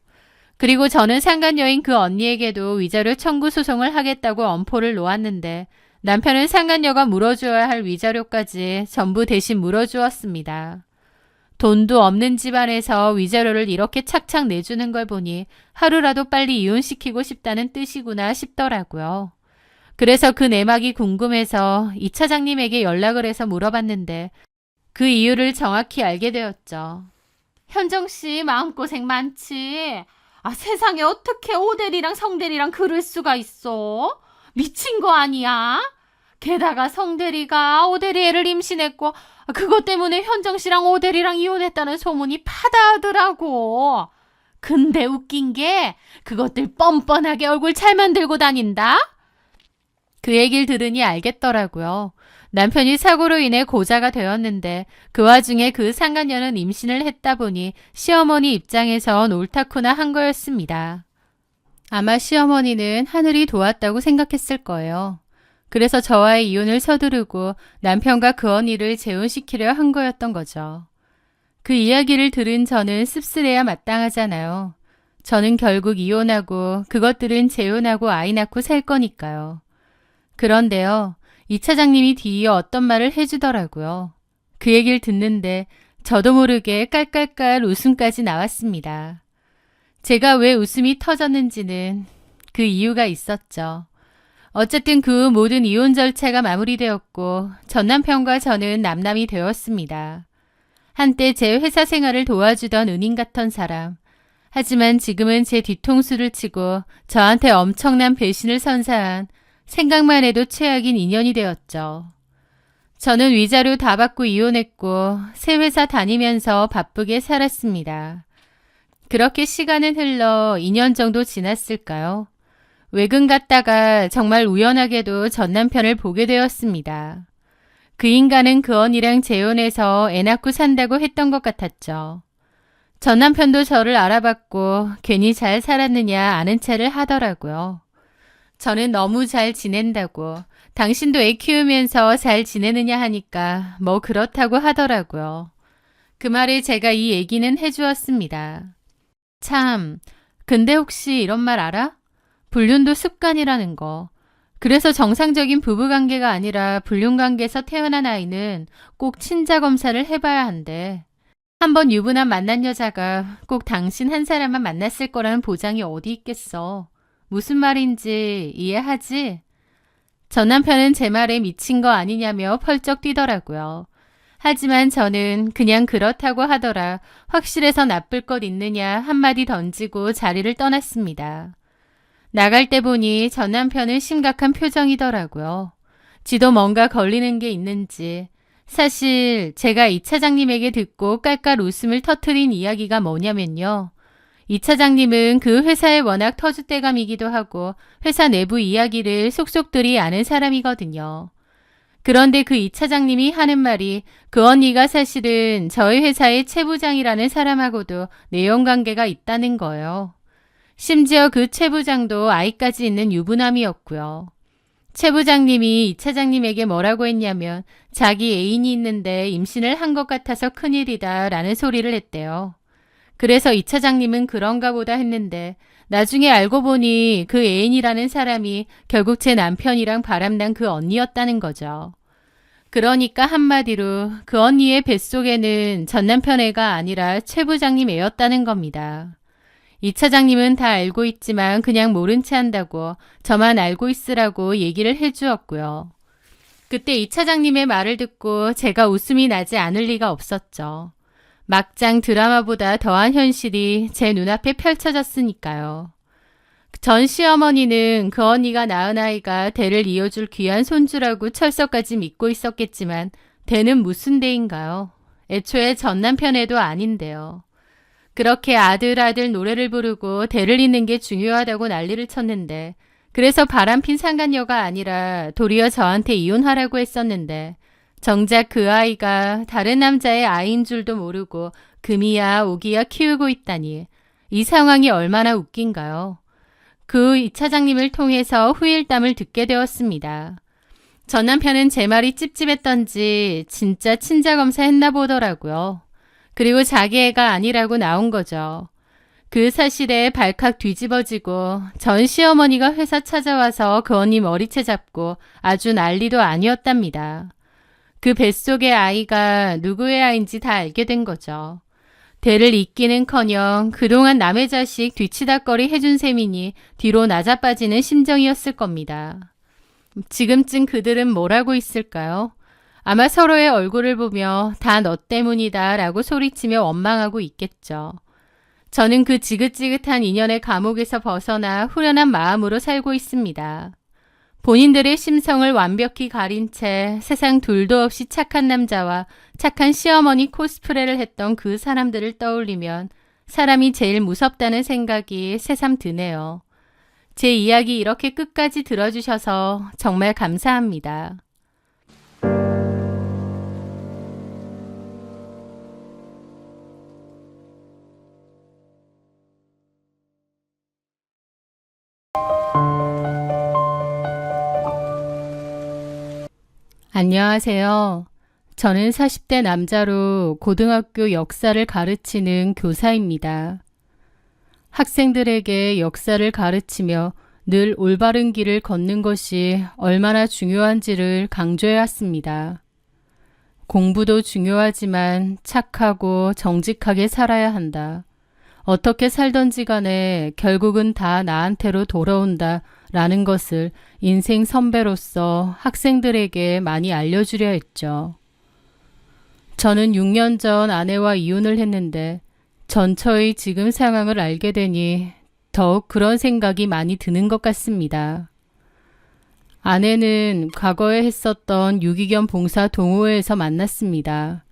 S1: 그리고 저는 상간녀인 그 언니에게도 위자료 청구 소송을 하겠다고 엄포를 놓았는데 남편은 상간녀가 물어줘야 할 위자료까지 전부 대신 물어주었습니다. 돈도 없는 집안에서 위자료를 이렇게 착착 내주는 걸 보니 하루라도 빨리 이혼시키고 싶다는 뜻이구나 싶더라고요. 그래서 그 내막이 궁금해서 이 차장님에게 연락을 해서 물어봤는데 그 이유를 정확히 알게 되었죠.
S3: 현정씨 마음고생 많지? 세상에 어떻게 오대리랑 성대리랑 그럴 수가 있어? 미친 거 아니야? 게다가 성대리가 오대리 애를 임신했고 그것 때문에 현정씨랑 오대리랑 이혼했다는 소문이 파다하더라고. 근데 웃긴 게 그것들 뻔뻔하게 얼굴 잘 만들고 다닌다?
S1: 그 얘기를 들으니 알겠더라고요. 남편이 사고로 인해 고자가 되었는데 그 와중에 그 상간녀는 임신을 했다 보니 시어머니 입장에선 옳다구나 한 거였습니다. 아마 시어머니는 하늘이 도왔다고 생각했을 거예요. 그래서 저와의 이혼을 서두르고 남편과 그 언니를 재혼시키려 한 거였던 거죠. 그 이야기를 들은 저는 씁쓸해야 마땅하잖아요. 저는 결국 이혼하고 그것들은 재혼하고 아이 낳고 살 거니까요. 그런데요, 이 차장님이 뒤이어 어떤 말을 해주더라고요. 그 얘기를 듣는데 저도 모르게 깔깔깔 웃음까지 나왔습니다. 제가 왜 웃음이 터졌는지는 그 이유가 있었죠. 어쨌든 그 모든 이혼 절차가 마무리되었고 전 남편과 저는 남남이 되었습니다. 한때 제 회사 생활을 도와주던 은인 같던 사람. 하지만 지금은 제 뒤통수를 치고 저한테 엄청난 배신을 선사한 생각만 해도 최악인 인연이 되었죠. 저는 위자료 다 받고 이혼했고 새 회사 다니면서 바쁘게 살았습니다. 그렇게 시간은 흘러 2년 정도 지났을까요? 외근 갔다가 정말 우연하게도 전 남편을 보게 되었습니다. 그 인간은 그 언니랑 재혼해서 애 낳고 산다고 했던 것 같았죠. 전 남편도 저를 알아봤고 괜히 잘 살았느냐 아는 체를 하더라고요. 저는 너무 잘 지낸다고 당신도 애 키우면서 잘 지내느냐 하니까 뭐 그렇다고 하더라고요. 그 말에 제가 이 얘기는 해주었습니다. 참, 근데 혹시 이런 말 알아? 불륜도 습관이라는 거. 그래서 정상적인 부부관계가 아니라 불륜관계에서 태어난 아이는 꼭 친자검사를 해봐야 한대. 한번 유부남 만난 여자가 꼭 당신 한 사람만 만났을 거라는 보장이 어디 있겠어. 무슨 말인지 이해하지? 전 남편은 제 말에 미친 거 아니냐며 펄쩍 뛰더라고요. 하지만 저는 그냥 그렇다고 하더라 확실해서 나쁠 것 있느냐 한마디 던지고 자리를 떠났습니다. 나갈 때 보니 전 남편은 심각한 표정이더라고요. 지도 뭔가 걸리는 게 있는지. 사실 제가 이 차장님에게 듣고 깔깔 웃음을 터트린 이야기가 뭐냐면요. 이 차장님은 그 회사의 워낙 터줏대감이기도 하고 회사 내부 이야기를 속속들이 아는 사람이거든요. 그런데 그 이 차장님이 하는 말이 그 언니가 사실은 저희 회사의 최 부장이라는 사람하고도 내연관계가 있다는 거예요. 심지어 그 최 부장도 아이까지 있는 유부남이었고요. 최 부장님이 이 차장님에게 뭐라고 했냐면 자기 애인이 있는데 임신을 한 것 같아서 큰일이다 라는 소리를 했대요. 그래서 이 차장님은 그런가 보다 했는데 나중에 알고 보니 그 애인이라는 사람이 결국 제 남편이랑 바람난 그 언니였다는 거죠. 그러니까 한마디로 그 언니의 뱃속에는 전 남편 애가 아니라 최 부장님 애였다는 겁니다. 이 차장님은 다 알고 있지만 그냥 모른 체 한다고 저만 알고 있으라고 얘기를 해주었고요. 그때 이 차장님의 말을 듣고 제가 웃음이 나지 않을 리가 없었죠. 막장 드라마보다 더한 현실이 제 눈앞에 펼쳐졌으니까요. 전 시어머니는 그 언니가 낳은 아이가 대를 이어줄 귀한 손주라고 철석까지 믿고 있었겠지만 대는 무슨 대인가요? 애초에 전 남편 애도 아닌데요. 그렇게 아들 노래를 부르고 대를 잇는 게 중요하다고 난리를 쳤는데 그래서 바람핀 상간녀가 아니라 도리어 저한테 이혼하라고 했었는데 정작 그 아이가 다른 남자의 아이인 줄도 모르고 금이야 오기야 키우고 있다니 이 상황이 얼마나 웃긴가요? 그 이 차장님을 통해서 후일담을 듣게 되었습니다. 전 남편은 제 말이 찝찝했던지 진짜 친자검사 했나 보더라고요. 그리고 자기 애가 아니라고 나온 거죠. 그 사실에 발칵 뒤집어지고 전 시어머니가 회사 찾아와서 그 언니 머리채 잡고 아주 난리도 아니었답니다. 그 뱃속의 아이가 누구의 아이인지 다 알게 된 거죠. 대를 잇기는커녕 그동안 남의 자식 뒤치다꺼리 해준 셈이니 뒤로 낮아빠지는 심정이었을 겁니다. 지금쯤 그들은 뭘 하고 있을까요? 아마 서로의 얼굴을 보며 다 너 때문이다 라고 소리치며 원망하고 있겠죠. 저는 그 지긋지긋한 인연의 감옥에서 벗어나 후련한 마음으로 살고 있습니다. 본인들의 심성을 완벽히 가린 채 세상 둘도 없이 착한 남자와 착한 시어머니 코스프레를 했던 그 사람들을 떠올리면 사람이 제일 무섭다는 생각이 새삼 드네요. 제 이야기 이렇게 끝까지 들어주셔서 정말 감사합니다. 안녕하세요. 저는 40대 남자로 고등학교 역사를 가르치는 교사입니다. 학생들에게 역사를 가르치며 늘 올바른 길을 걷는 것이 얼마나 중요한지를 강조해왔습니다. 공부도 중요하지만 착하고 정직하게 살아야 한다. 어떻게 살던지 간에 결국은 다 나한테로 돌아온다 라는 것을 인생 선배로서 학생들에게 많이 알려주려 했죠. 저는 6년 전 아내와 이혼을 했는데 전처의 지금 상황을 알게 되니 더욱 그런 생각이 많이 드는 것 같습니다. 아내는 과거에 했었던 유기견 봉사 동호회에서 만났습니다.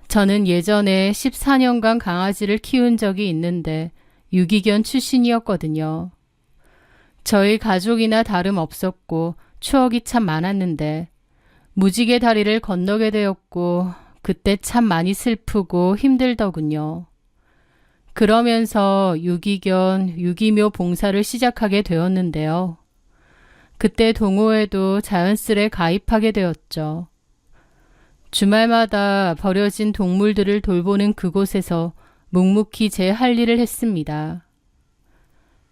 S1: 저는 예전에 14년간 강아지를 키운 적이 있는데 유기견 출신이었거든요. 저희 가족이나 다름없었고 추억이 참 많았는데 무지개 다리를 건너게 되었고 그때 참 많이 슬프고 힘들더군요. 그러면서 유기견, 유기묘 봉사를 시작하게 되었는데요. 그때 동호회도 자연스레 가입하게 되었죠. 주말마다 버려진 동물들을 돌보는 그곳에서 묵묵히 제 할 일을 했습니다.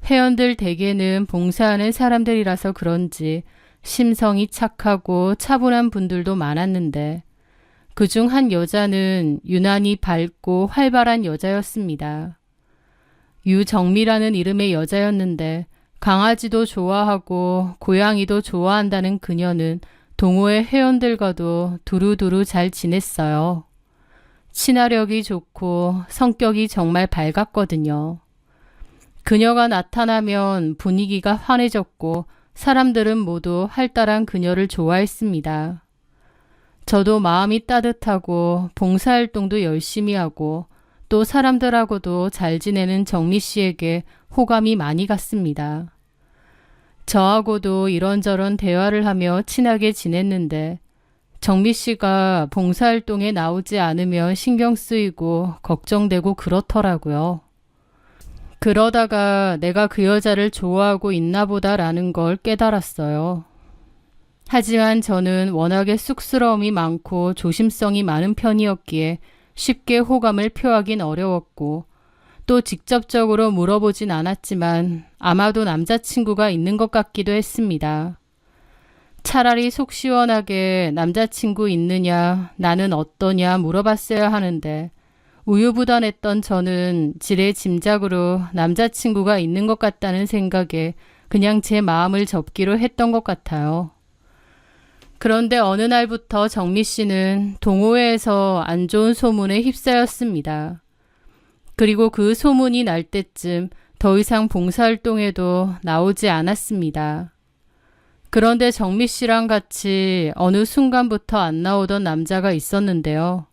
S1: 회원들 대개는 봉사하는 사람들이라서 그런지 심성이 착하고 차분한 분들도 많았는데 그중 한 여자는 유난히 밝고 활발한 여자였습니다. 유정미라는 이름의 여자였는데 강아지도 좋아하고 고양이도 좋아한다는 그녀는 동호회 회원들과도 두루두루 잘 지냈어요. 친화력이 좋고 성격이 정말 밝았거든요. 그녀가 나타나면 분위기가 환해졌고 사람들은 모두 활달한 그녀를 좋아했습니다. 저도 마음이 따뜻하고 봉사활동도 열심히 하고 또 사람들하고도 잘 지내는 정미 씨에게 호감이 많이 갔습니다. 저하고도 이런저런 대화를 하며 친하게 지냈는데 정미 씨가 봉사활동에 나오지 않으면 신경 쓰이고 걱정되고 그렇더라고요. 그러다가 내가 그 여자를 좋아하고 있나 보다라는 걸 깨달았어요. 하지만 저는 워낙에 쑥스러움이 많고 조심성이 많은 편이었기에 쉽게 호감을 표하긴 어려웠고 또 직접적으로 물어보진 않았지만 아마도 남자친구가 있는 것 같기도 했습니다. 차라리 속 시원하게 남자친구 있느냐, 나는 어떠냐 물어봤어야 하는데 우유부단했던 저는 지레 짐작으로 남자친구가 있는 것 같다는 생각에 그냥 제 마음을 접기로 했던 것 같아요. 그런데 어느 날부터 정미 씨는 동호회에서 안 좋은 소문에 휩싸였습니다. 그리고 그 소문이 날 때쯤 더 이상 봉사활동에도 나오지 않았습니다. 그런데 정미 씨랑 같이 어느 순간부터 안 나오던 남자가 있었는데요.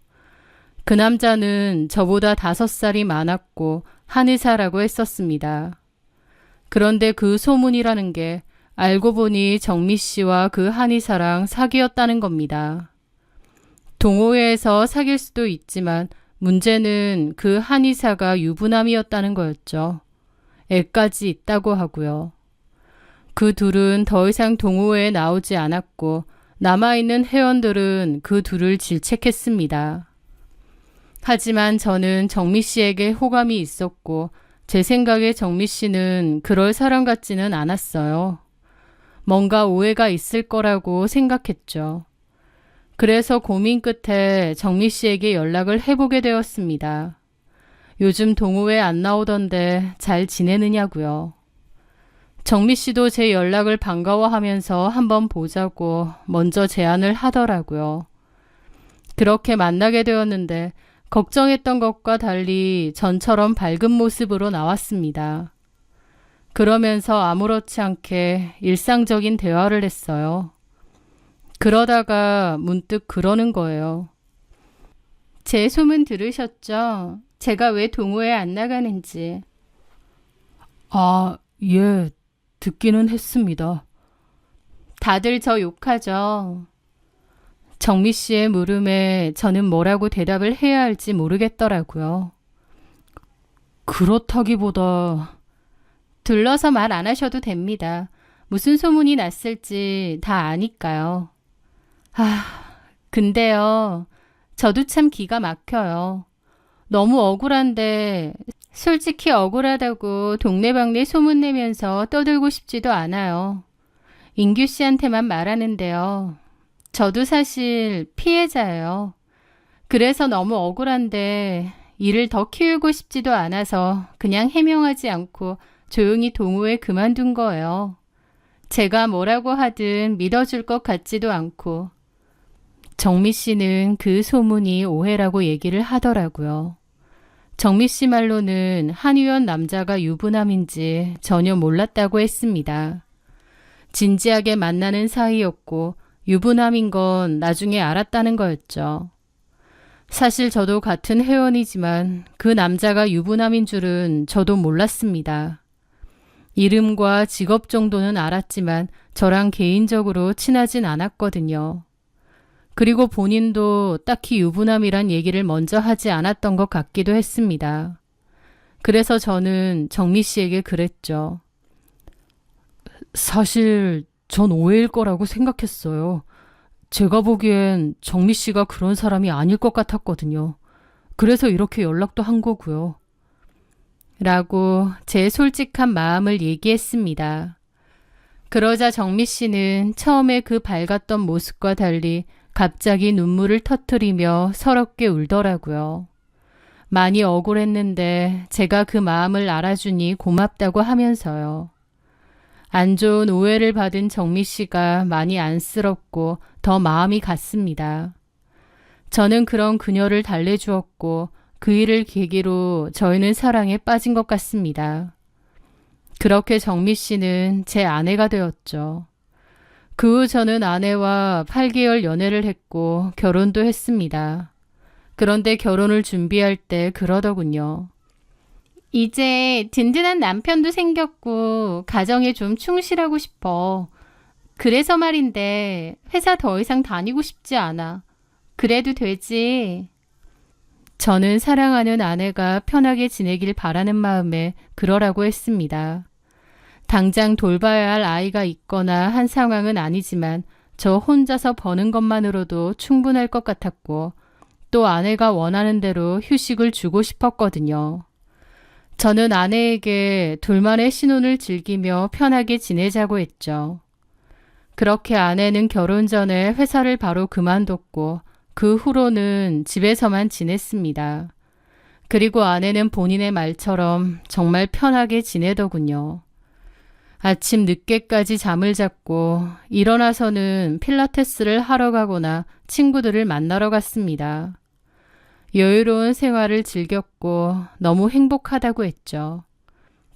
S1: 그 남자는 저보다 5살이 많았고 한의사라고 했었습니다. 그런데 그 소문이라는 게 알고 보니 정미 씨와 그 한의사랑 사귀었다는 겁니다. 동호회에서 사귈 수도 있지만 문제는 그 한의사가 유부남이었다는 거였죠. 애까지 있다고 하고요. 그 둘은 더 이상 동호회에 나오지 않았고 남아있는 회원들은 그 둘을 질책했습니다. 하지만 저는 정미 씨에게 호감이 있었고 제 생각에 정미 씨는 그럴 사람 같지는 않았어요. 뭔가 오해가 있을 거라고 생각했죠. 그래서 고민 끝에 정미 씨에게 연락을 해보게 되었습니다. 요즘 동호회 안 나오던데 잘 지내느냐고요. 정미 씨도 제 연락을 반가워하면서 한번 보자고 먼저 제안을 하더라고요. 그렇게 만나게 되었는데 걱정했던 것과 달리 전처럼 밝은 모습으로 나왔습니다. 그러면서 아무렇지 않게 일상적인 대화를 했어요. 그러다가 문득 그러는 거예요. 제 소문 들으셨죠? 제가 왜 동호회 안 나가는지.
S2: 아, 예, 듣기는 했습니다.
S1: 다들 저 욕하죠. 정미 씨의 물음에 저는 뭐라고 대답을 해야 할지 모르겠더라고요.
S2: 그렇다기보다
S1: 둘러서 말 안 하셔도 됩니다. 무슨 소문이 났을지 다 아니까요. 근데요. 저도 참 기가 막혀요. 너무 억울한데 솔직히 억울하다고 동네방네 소문내면서 떠들고 싶지도 않아요. 인규 씨한테만 말하는데요. 저도 사실 피해자예요. 그래서 너무 억울한데 일을 더 키우고 싶지도 않아서 그냥 해명하지 않고 조용히 동호회 그만둔 거예요. 제가 뭐라고 하든 믿어줄 것 같지도 않고. 정미 씨는 그 소문이 오해라고 얘기를 하더라고요. 정미 씨 말로는 한의원 남자가 유부남인지 전혀 몰랐다고 했습니다. 진지하게 만나는 사이였고 유부남인 건 나중에 알았다는 거였죠. 사실 저도 같은 회원이지만 그 남자가 유부남인 줄은 저도 몰랐습니다. 이름과 직업 정도는 알았지만 저랑 개인적으로 친하진 않았거든요. 그리고 본인도 딱히 유부남이란 얘기를 먼저 하지 않았던 것 같기도 했습니다. 그래서 저는 정미 씨에게 그랬죠.
S2: 사실 전 오해일 거라고 생각했어요. 제가 보기엔 정미 씨가 그런 사람이 아닐 것 같았거든요. 그래서 이렇게 연락도 한 거고요.
S1: 라고 제 솔직한 마음을 얘기했습니다. 그러자 정미 씨는 처음에 그 밝았던 모습과 달리 갑자기 눈물을 터뜨리며 서럽게 울더라고요. 많이 억울했는데 제가 그 마음을 알아주니 고맙다고 하면서요. 안 좋은 오해를 받은 정미 씨가 많이 안쓰럽고 더 마음이 갔습니다. 저는 그런 그녀를 달래주었고 그 일을 계기로 저희는 사랑에 빠진 것 같습니다. 그렇게 정미 씨는 제 아내가 되었죠. 그 후 저는 아내와 8개월 연애를 했고 결혼도 했습니다. 그런데 결혼을 준비할 때 그러더군요. 이제 든든한 남편도 생겼고 가정에 좀 충실하고 싶어. 그래서 말인데 회사 더 이상 다니고 싶지 않아. 그래도 되지. 저는 사랑하는 아내가 편하게 지내길 바라는 마음에 그러라고 했습니다. 당장 돌봐야 할 아이가 있거나 한 상황은 아니지만 저 혼자서 버는 것만으로도 충분할 것 같았고 또 아내가 원하는 대로 휴식을 주고 싶었거든요. 저는 아내에게 둘만의 신혼을 즐기며 편하게 지내자고 했죠. 그렇게 아내는 결혼 전에 회사를 바로 그만뒀고 그 후로는 집에서만 지냈습니다. 그리고 아내는 본인의 말처럼 정말 편하게 지내더군요. 아침 늦게까지 잠을 잤고 일어나서는 필라테스를 하러 가거나 친구들을 만나러 갔습니다. 여유로운 생활을 즐겼고 너무 행복하다고 했죠.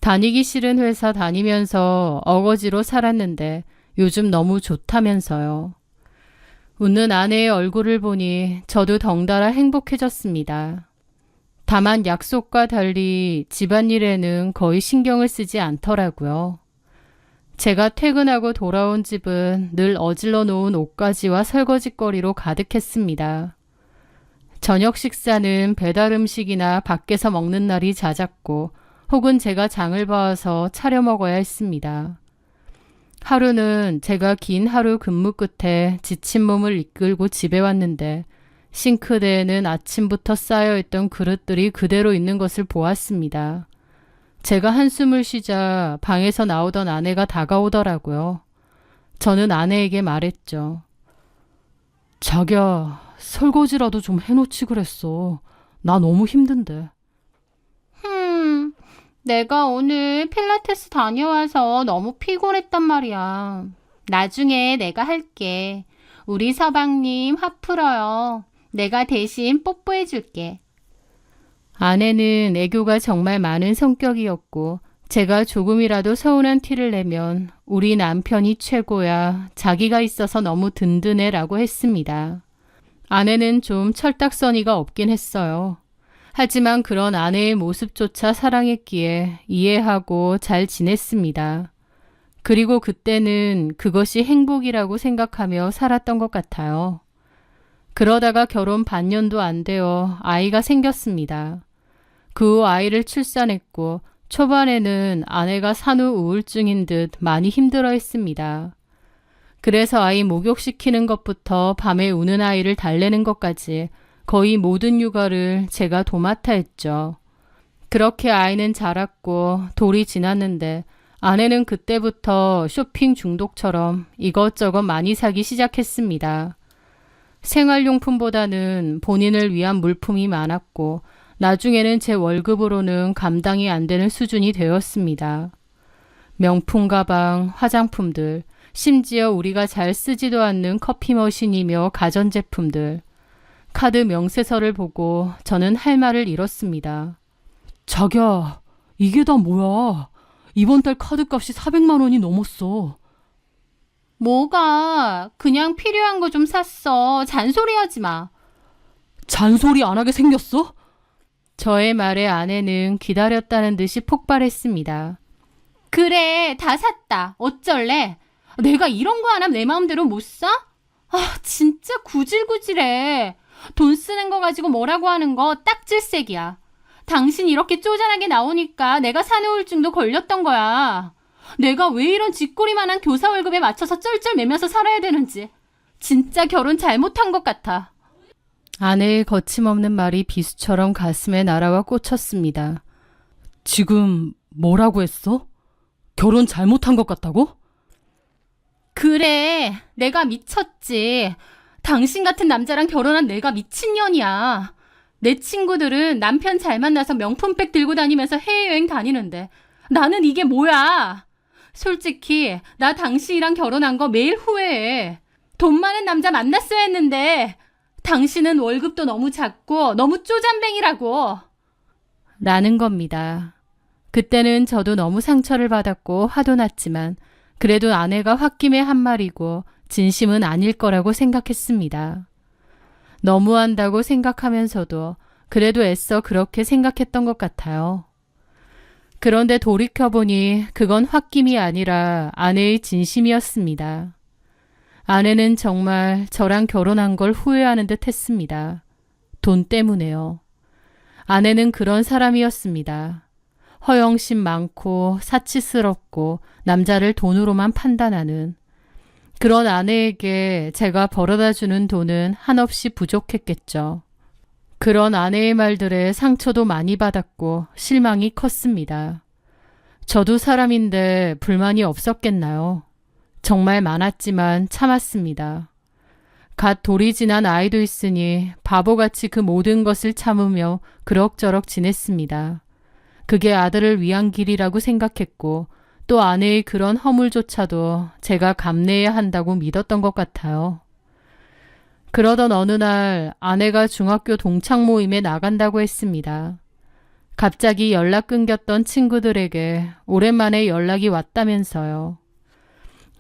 S1: 다니기 싫은 회사 다니면서 어거지로 살았는데 요즘 너무 좋다면서요. 웃는 아내의 얼굴을 보니 저도 덩달아 행복해졌습니다. 다만 약속과 달리 집안일에는 거의 신경을 쓰지 않더라고요. 제가 퇴근하고 돌아온 집은 늘 어질러 놓은 옷가지와 설거지거리로 가득했습니다. 저녁 식사는 배달 음식이나 밖에서 먹는 날이 잦았고 혹은 제가 장을 봐서 차려 먹어야 했습니다. 하루는 제가 긴 하루 근무 끝에 지친 몸을 이끌고 집에 왔는데 싱크대에는 아침부터 쌓여있던 그릇들이 그대로 있는 것을 보았습니다. 제가 한숨을 쉬자 방에서 나오던 아내가 다가오더라고요. 저는 아내에게 말했죠.
S2: 자기야, 설거지라도 좀 해놓지 그랬어. 나 너무 힘든데.
S1: 내가 오늘 필라테스 다녀와서 너무 피곤했단 말이야. 나중에 내가 할게. 우리 서방님 화 풀어요. 내가 대신 뽀뽀해줄게. 아내는 애교가 정말 많은 성격이었고 제가 조금이라도 서운한 티를 내면 우리 남편이 최고야. 자기가 있어서 너무 든든해 라고 했습니다. 아내는 좀 철딱서니가 없긴 했어요. 하지만 그런 아내의 모습조차 사랑했기에 이해하고 잘 지냈습니다. 그리고 그때는 그것이 행복이라고 생각하며 살았던 것 같아요. 그러다가 결혼 반년도 안 되어 아이가 생겼습니다. 그 후 아이를 출산했고 초반에는 아내가 산후 우울증인 듯 많이 힘들어했습니다. 그래서 아이 목욕시키는 것부터 밤에 우는 아이를 달래는 것까지 거의 모든 육아를 제가 도맡아 했죠. 그렇게 아이는 자랐고 돌이 지났는데 아내는 그때부터 쇼핑 중독처럼 이것저것 많이 사기 시작했습니다. 생활용품보다는 본인을 위한 물품이 많았고 나중에는 제 월급으로는 감당이 안 되는 수준이 되었습니다. 명품 가방, 화장품들, 심지어 우리가 잘 쓰지도 않는 커피 머신이며 가전제품들, 카드 명세서를 보고 저는 할 말을 잃었습니다.
S2: 자기야, 이게 다 뭐야? 이번 달 카드값이 400만 원이 넘었어.
S1: 뭐가? 그냥 필요한 거 좀 샀어. 잔소리하지 마.
S2: 잔소리 안 하게 생겼어?
S1: 저의 말에 아내는 기다렸다는 듯이 폭발했습니다. 그래, 다 샀다. 어쩔래? 내가 이런 거 하나 내 마음대로 못 사? 진짜 구질구질해. 돈 쓰는 거 가지고 뭐라고 하는 거 딱 질색이야. 당신 이렇게 쪼잔하게 나오니까 내가 산후우울증도 걸렸던 거야. 내가 왜 이런 쥐꼬리만한 교사 월급에 맞춰서 쩔쩔매면서 살아야 되는지. 진짜 결혼 잘못한 것 같아. 아내의 거침없는 말이 비수처럼 가슴에 날아와 꽂혔습니다.
S2: 지금 뭐라고 했어? 결혼 잘못한 것 같다고?
S1: 그래, 내가 미쳤지. 당신 같은 남자랑 결혼한 내가 미친년이야. 내 친구들은 남편 잘 만나서 명품백 들고 다니면서 해외여행 다니는데 나는 이게 뭐야? 솔직히 나 당신이랑 결혼한 거 매일 후회해. 돈 많은 남자 만났어야 했는데 당신은 월급도 너무 작고 너무 쪼잔뱅이라고. 라는 겁니다. 그때는 저도 너무 상처를 받았고 화도 났지만 그래도 아내가 홧김에 한 말이고 진심은 아닐 거라고 생각했습니다. 너무한다고 생각하면서도 그래도 애써 그렇게 생각했던 것 같아요. 그런데 돌이켜보니 그건 홧김이 아니라 아내의 진심이었습니다. 아내는 정말 저랑 결혼한 걸 후회하는 듯 했습니다. 돈 때문에요. 아내는 그런 사람이었습니다. 허영심 많고 사치스럽고 남자를 돈으로만 판단하는 그런 아내에게 제가 벌어다주는 돈은 한없이 부족했겠죠. 그런 아내의 말들에 상처도 많이 받았고 실망이 컸습니다. 저도 사람인데 불만이 없었겠나요? 정말 많았지만 참았습니다. 갓 돌이 지난 아이도 있으니 바보같이 그 모든 것을 참으며 그럭저럭 지냈습니다. 그게 아들을 위한 길이라고 생각했고 또 아내의 그런 허물조차도 제가 감내해야 한다고 믿었던 것 같아요. 그러던 어느 날 아내가 중학교 동창 모임에 나간다고 했습니다. 갑자기 연락 끊겼던 친구들에게 오랜만에 연락이 왔다면서요.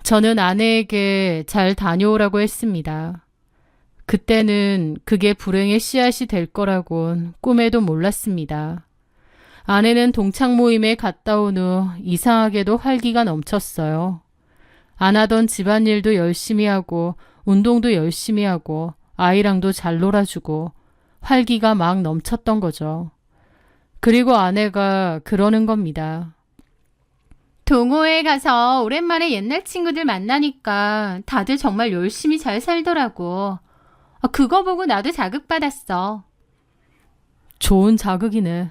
S1: 저는 아내에게 잘 다녀오라고 했습니다. 그때는 그게 불행의 씨앗이 될 거라곤 꿈에도 몰랐습니다. 아내는 동창 모임에 갔다 온 후 이상하게도 활기가 넘쳤어요. 안 하던 집안일도 열심히 하고 운동도 열심히 하고 아이랑도 잘 놀아주고 활기가 막 넘쳤던 거죠. 그리고 아내가 그러는 겁니다. 동호회에 가서 오랜만에 옛날 친구들 만나니까 다들 정말 열심히 잘 살더라고. 그거 보고 나도 자극받았어.
S2: 좋은 자극이네.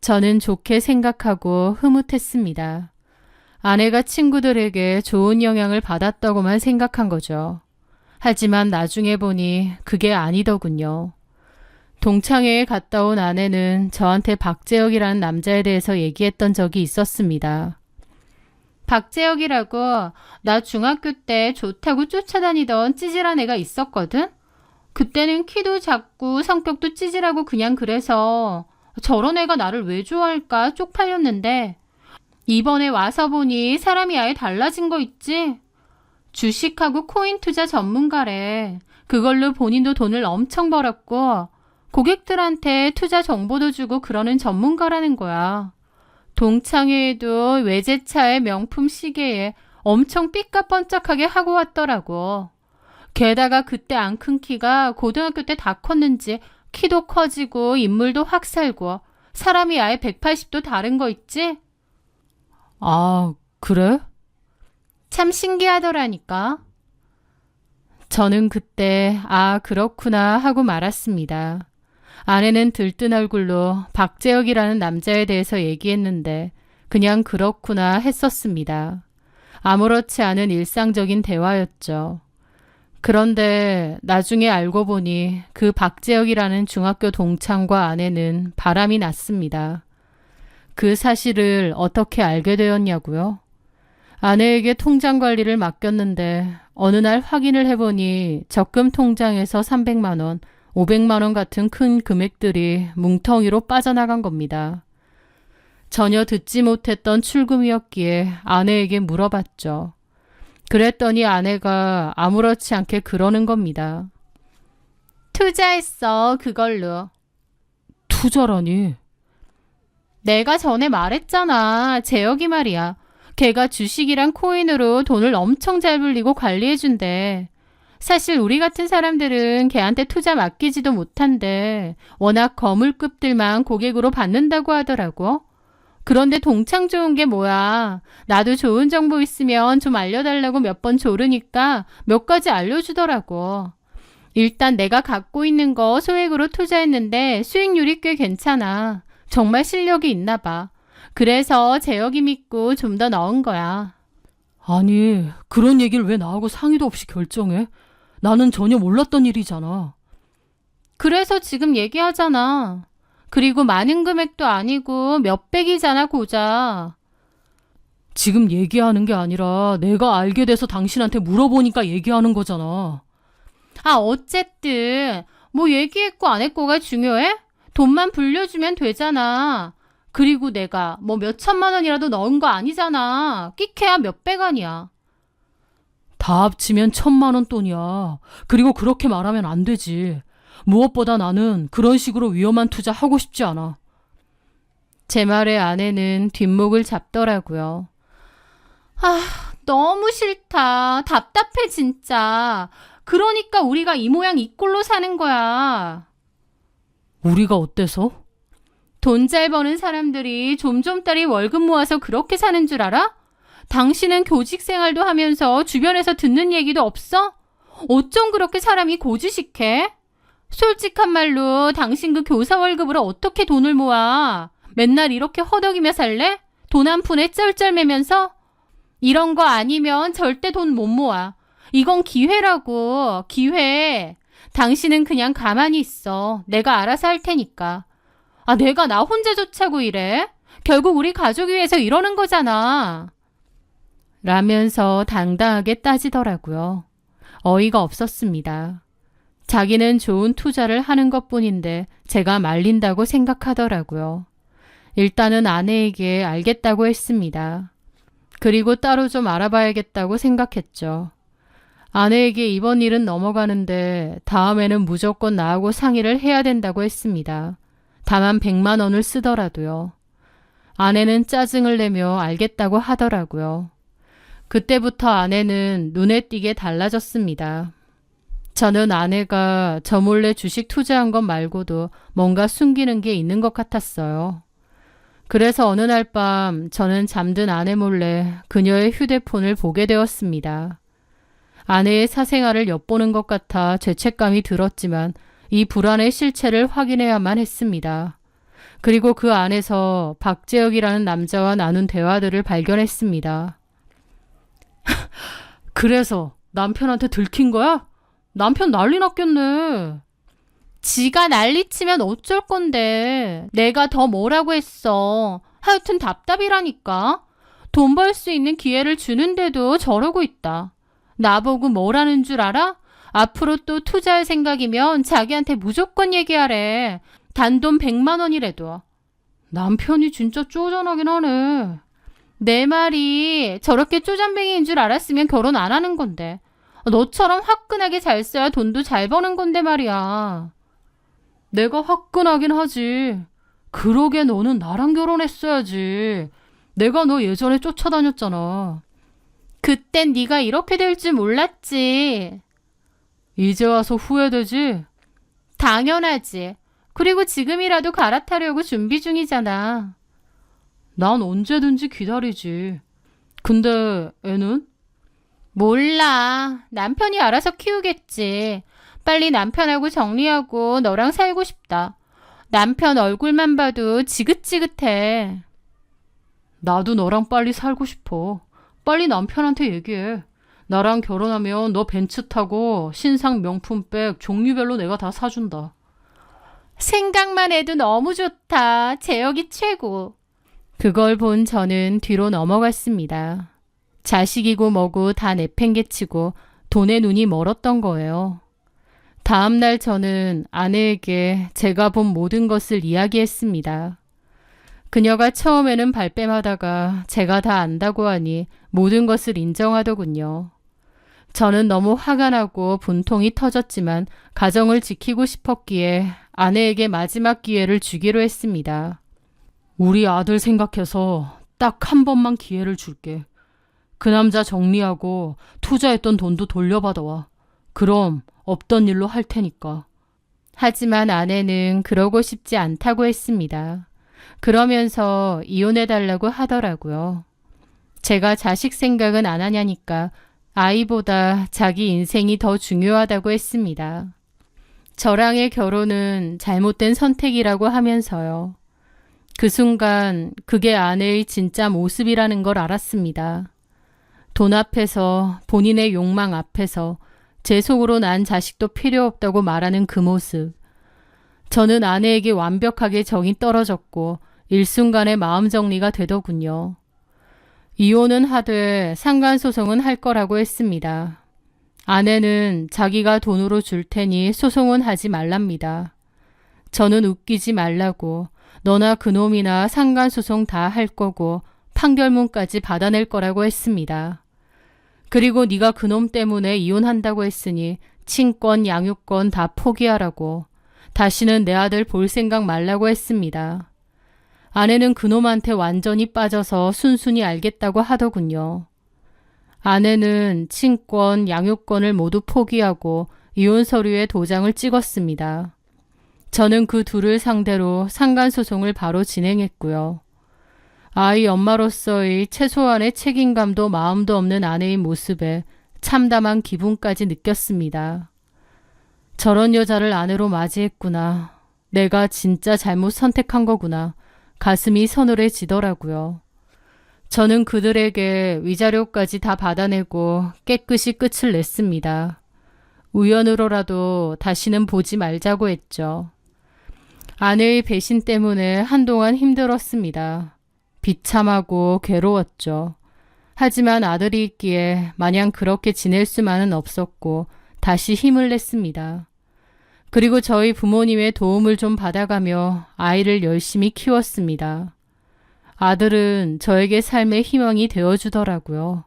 S1: 저는 좋게 생각하고 흐뭇했습니다. 아내가 친구들에게 좋은 영향을 받았다고만 생각한 거죠. 하지만 나중에 보니 그게 아니더군요. 동창회에 갔다 온 아내는 저한테 박재혁이라는 남자에 대해서 얘기했던 적이 있었습니다. 박재혁이라고 나 중학교 때 좋다고 쫓아다니던 찌질한 애가 있었거든? 그때는 키도 작고 성격도 찌질하고 그냥 그래서 저런 애가 나를 왜 좋아할까 쪽팔렸는데 이번에 와서 보니 사람이 아예 달라진 거 있지? 주식하고 코인 투자 전문가래. 그걸로 본인도 돈을 엄청 벌었고 고객들한테 투자 정보도 주고 그러는 전문가라는 거야. 동창회에도 외제차에 명품 시계에 엄청 삐까뻔쩍하게 하고 왔더라고. 게다가 그때 안 큰 키가 고등학교 때 다 컸는지 키도 커지고 인물도 확 살고 사람이 아예 180도 다른 거 있지?
S2: 아, 그래?
S1: 참 신기하더라니까. 저는 그때 아 그렇구나 하고 말았습니다. 아내는 들뜬 얼굴로 박재혁이라는 남자에 대해서 얘기했는데 그냥 그렇구나 했었습니다. 아무렇지 않은 일상적인 대화였죠. 그런데 나중에 알고 보니 그 박재혁이라는 중학교 동창과 아내는 바람이 났습니다. 그 사실을 어떻게 알게 되었냐고요? 아내에게 통장 관리를 맡겼는데 어느 날 확인을 해보니 적금 통장에서 300만 원, 500만 원 같은 큰 금액들이 뭉텅이로 빠져나간 겁니다. 전혀 듣지 못했던 출금이었기에 아내에게 물어봤죠. 그랬더니 아내가 아무렇지 않게 그러는 겁니다. 투자했어, 그걸로.
S2: 투자라니?
S1: 내가 전에 말했잖아. 재혁이 말이야. 걔가 주식이랑 코인으로 돈을 엄청 잘 불리고 관리해준대. 사실 우리 같은 사람들은 걔한테 투자 맡기지도 못한데 워낙 거물급들만 고객으로 받는다고 하더라고. 그런데 동창 좋은 게 뭐야. 나도 좋은 정보 있으면 좀 알려달라고 몇 번 조르니까 몇 가지 알려주더라고. 일단 내가 갖고 있는 거 소액으로 투자했는데 수익률이 꽤 괜찮아. 정말 실력이 있나 봐. 그래서 재혁이 믿고 좀 더 넣은 거야.
S2: 아니, 그런 얘기를 왜 나하고 상의도 없이 결정해? 나는 전혀 몰랐던 일이잖아.
S1: 그래서 지금 얘기하잖아. 그리고 많은 금액도 아니고 몇백이잖아, 고작.
S2: 지금 얘기하는 게 아니라 내가 알게 돼서 당신한테 물어보니까 얘기하는 거잖아.
S1: 아, 어쨌든 뭐 얘기했고 안 했고가 중요해? 돈만 불려주면 되잖아. 그리고 내가 뭐 몇천만 원이라도 넣은 거 아니잖아. 끼케야 몇백 원이야.
S2: 다 합치면 1,000만 원 돈이야. 그리고 그렇게 말하면 안 되지. 무엇보다 나는 그런 식으로 위험한 투자 하고 싶지 않아.
S1: 제 말에 아내는 뒷목을 잡더라고요. 아, 너무 싫다. 답답해 진짜. 그러니까 우리가 이 모양 이 꼴로 사는 거야.
S2: 우리가 어때서?
S1: 돈 잘 버는 사람들이 좀좀따리 월급 모아서 그렇게 사는 줄 알아? 당신은 교직 생활도 하면서 주변에서 듣는 얘기도 없어? 어쩜 그렇게 사람이 고지식해? 솔직한 말로 당신 그 교사 월급으로 어떻게 돈을 모아? 맨날 이렇게 허덕이며 살래? 돈 한 푼에 쩔쩔매면서? 이런 거 아니면 절대 돈 못 모아. 이건 기회라고, 기회. 당신은 그냥 가만히 있어. 내가 알아서 할 테니까. 아, 내가 나 혼자 좋자고 이래? 결국 우리 가족 위해서 이러는 거잖아. 라면서 당당하게 따지더라고요. 어이가 없었습니다. 자기는 좋은 투자를 하는 것뿐인데 제가 말린다고 생각하더라고요. 일단은 아내에게 알겠다고 했습니다. 그리고 따로 좀 알아봐야겠다고 생각했죠. 아내에게 이번 일은 넘어가는데 다음에는 무조건 나하고 상의를 해야 된다고 했습니다. 다만 100만 원을 쓰더라도요. 아내는 짜증을 내며 알겠다고 하더라고요. 그때부터 아내는 눈에 띄게 달라졌습니다. 저는 아내가 저 몰래 주식 투자한 것 말고도 뭔가 숨기는 게 있는 것 같았어요. 그래서 어느 날 밤 저는 잠든 아내 몰래 그녀의 휴대폰을 보게 되었습니다. 아내의 사생활을 엿보는 것 같아 죄책감이 들었지만 이 불안의 실체를 확인해야만 했습니다. 그리고 그 안에서 박재혁이라는 남자와 나눈 대화들을 발견했습니다.
S2: 그래서 남편한테 들킨 거야? 남편 난리 났겠네.
S1: 지가 난리치면 어쩔 건데. 내가 더 뭐라고 했어. 하여튼 답답이라니까. 돈 벌 수 있는 기회를 주는데도 저러고 있다. 나보고 뭐라는 줄 알아? 앞으로 또 투자할 생각이면 자기한테 무조건 얘기하래. 단돈 100만 원이라도.
S2: 남편이 진짜 쪼잔하긴 하네.
S1: 내 말이 저렇게 쪼잔뱅이인 줄 알았으면 결혼 안 하는 건데. 너처럼 화끈하게 잘 써야 돈도 잘 버는 건데 말이야.
S2: 내가 화끈하긴 하지. 그러게 너는 나랑 결혼했어야지. 내가 너 예전에 쫓아다녔잖아.
S1: 그땐 네가 이렇게 될 줄 몰랐지.
S2: 이제 와서 후회되지?
S1: 당연하지. 그리고 지금이라도 갈아타려고 준비 중이잖아.
S2: 난 언제든지 기다리지. 근데 애는?
S1: 몰라. 남편이 알아서 키우겠지. 빨리 남편하고 정리하고 너랑 살고 싶다. 남편 얼굴만 봐도 지긋지긋해.
S2: 나도 너랑 빨리 살고 싶어. 빨리 남편한테 얘기해. 나랑 결혼하면 너 벤츠 타고 신상 명품백 종류별로 내가 다 사준다.
S1: 생각만 해도 너무 좋다. 재혁이 최고. 그걸 본 저는 뒤로 넘어갔습니다. 자식이고 뭐고 다 내팽개치고 돈에 눈이 멀었던 거예요. 다음 날 저는 아내에게 제가 본 모든 것을 이야기했습니다. 그녀가 처음에는 발뺌하다가 제가 다 안다고 하니 모든 것을 인정하더군요. 저는 너무 화가 나고 분통이 터졌지만 가정을 지키고 싶었기에 아내에게 마지막 기회를 주기로 했습니다.
S2: 우리 아들 생각해서 딱 한 번만 기회를 줄게. 그 남자 정리하고 투자했던 돈도 돌려받아와. 그럼 없던 일로 할 테니까.
S1: 하지만 아내는 그러고 싶지 않다고 했습니다. 그러면서 이혼해달라고 하더라고요. 제가 자식 생각은 안 하냐니까 아이보다 자기 인생이 더 중요하다고 했습니다. 저랑의 결혼은 잘못된 선택이라고 하면서요. 그 순간 그게 아내의 진짜 모습이라는 걸 알았습니다. 돈 앞에서 본인의 욕망 앞에서 제 속으로 난 자식도 필요 없다고 말하는 그 모습. 저는 아내에게 완벽하게 정이 떨어졌고 일순간에 마음 정리가 되더군요. 이혼은 하되 상간소송은 할 거라고 했습니다. 아내는 자기가 돈으로 줄 테니 소송은 하지 말랍니다. 저는 웃기지 말라고 너나 그놈이나 상간소송 다 할 거고 판결문까지 받아낼 거라고 했습니다. 그리고 네가 그놈 때문에 이혼한다고 했으니 친권, 양육권 다 포기하라고 다시는 내 아들 볼 생각 말라고 했습니다. 아내는 그놈한테 완전히 빠져서 순순히 알겠다고 하더군요. 아내는 친권, 양육권을 모두 포기하고 이혼 서류에 도장을 찍었습니다. 저는 그 둘을 상대로 상간소송을 바로 진행했고요. 아이 엄마로서의 최소한의 책임감도 마음도 없는 아내의 모습에 참담한 기분까지 느꼈습니다. 저런 여자를 아내로 맞이했구나. 내가 진짜 잘못 선택한 거구나. 가슴이 서늘해지더라고요. 저는 그들에게 위자료까지 다 받아내고 깨끗이 끝을 냈습니다. 우연으로라도 다시는 보지 말자고 했죠. 아내의 배신 때문에 한동안 힘들었습니다. 비참하고 괴로웠죠. 하지만 아들이 있기에 마냥 그렇게 지낼 수만은 없었고 다시 힘을 냈습니다. 그리고 저희 부모님의 도움을 좀 받아가며 아이를 열심히 키웠습니다. 아들은 저에게 삶의 희망이 되어주더라고요.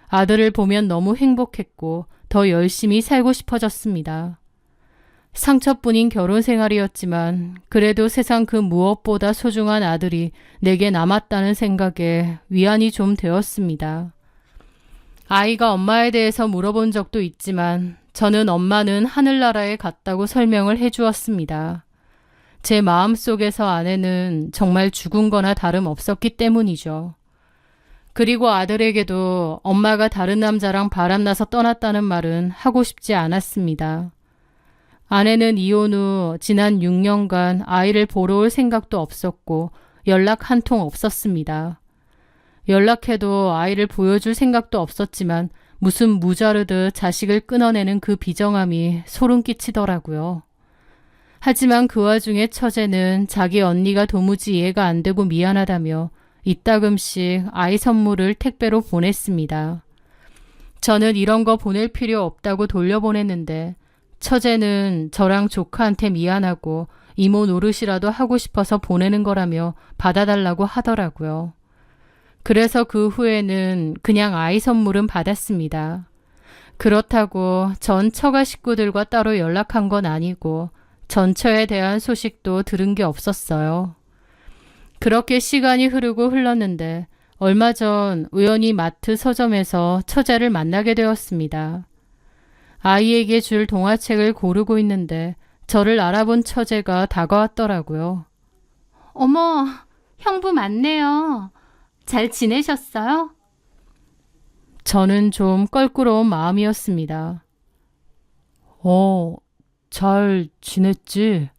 S1: 아들을 보면 너무 행복했고 더 열심히 살고 싶어졌습니다. 상처뿐인 결혼 생활이었지만 그래도 세상 그 무엇보다 소중한 아들이 내게 남았다는 생각에 위안이 좀 되었습니다. 아이가 엄마에 대해서 물어본 적도 있지만 저는 엄마는 하늘나라에 갔다고 설명을 해주었습니다. 제 마음속에서 아내는 정말 죽은 거나 다름없었기 때문이죠. 그리고 아들에게도 엄마가 다른 남자랑 바람나서 떠났다는 말은 하고 싶지 않았습니다. 아내는 이혼 후 지난 6년간 아이를 보러 올 생각도 없었고 연락 한 통 없었습니다. 연락해도 아이를 보여줄 생각도 없었지만 무슨 무자르듯 자식을 끊어내는 그 비정함이 소름 끼치더라고요. 하지만 그 와중에 처제는 자기 언니가 도무지 이해가 안 되고 미안하다며 이따금씩 아이 선물을 택배로 보냈습니다. 저는 이런 거 보낼 필요 없다고 돌려보냈는데 처제는 저랑 조카한테 미안하고 이모 노릇이라도 하고 싶어서 보내는 거라며 받아달라고 하더라고요. 그래서 그 후에는 그냥 아이 선물은 받았습니다. 그렇다고 전 처가 식구들과 따로 연락한 건 아니고 전처에 대한 소식도 들은 게 없었어요. 그렇게 시간이 흐르고 흘렀는데 얼마 전 우연히 마트 서점에서 처제를 만나게 되었습니다. 아이에게 줄 동화책을 고르고 있는데 저를 알아본 처제가 다가왔더라고요. 어머, 형부 맞네요. 잘 지내셨어요? 저는 좀 껄끄러운 마음이었습니다.
S2: 잘 지냈지?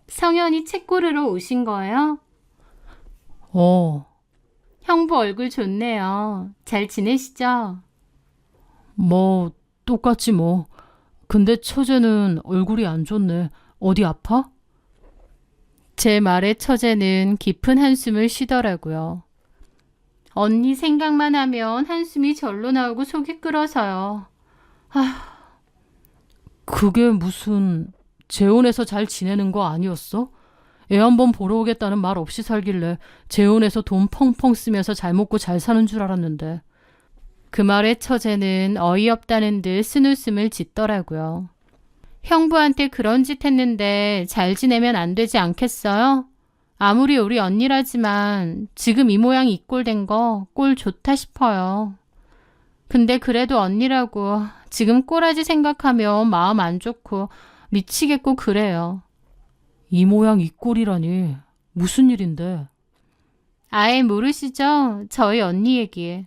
S1: 성현이 책 고르러 오신 거예요? 형부 얼굴 좋네요. 잘 지내시죠?
S2: 뭐, 똑같지 뭐. 근데 처제는 얼굴이 안 좋네. 어디 아파?
S1: 제 말에 처제는 깊은 한숨을 쉬더라고요. 언니 생각만 하면 한숨이 절로 나오고 속이 끓어서요.
S2: 그게 무슨 재혼해서 잘 지내는 거 아니었어? 애 한번 보러 오겠다는 말 없이 살길래 재혼해서 돈 펑펑 쓰면서 잘 먹고 잘 사는 줄 알았는데.
S1: 그 말에 처제는 어이없다는 듯 쓴웃음을 짓더라고요. 형부한테 그런 짓 했는데 잘 지내면 안 되지 않겠어요? 아무리 우리 언니라지만 지금 이 모양 이 꼴 된 거 꼴 좋다 싶어요. 근데 그래도 언니라고 지금 꼬라지 생각하면 마음 안 좋고 미치겠고 그래요.
S2: 이 모양 이 꼴이라니. 무슨 일인데?
S1: 아예 모르시죠? 저희 언니 얘기.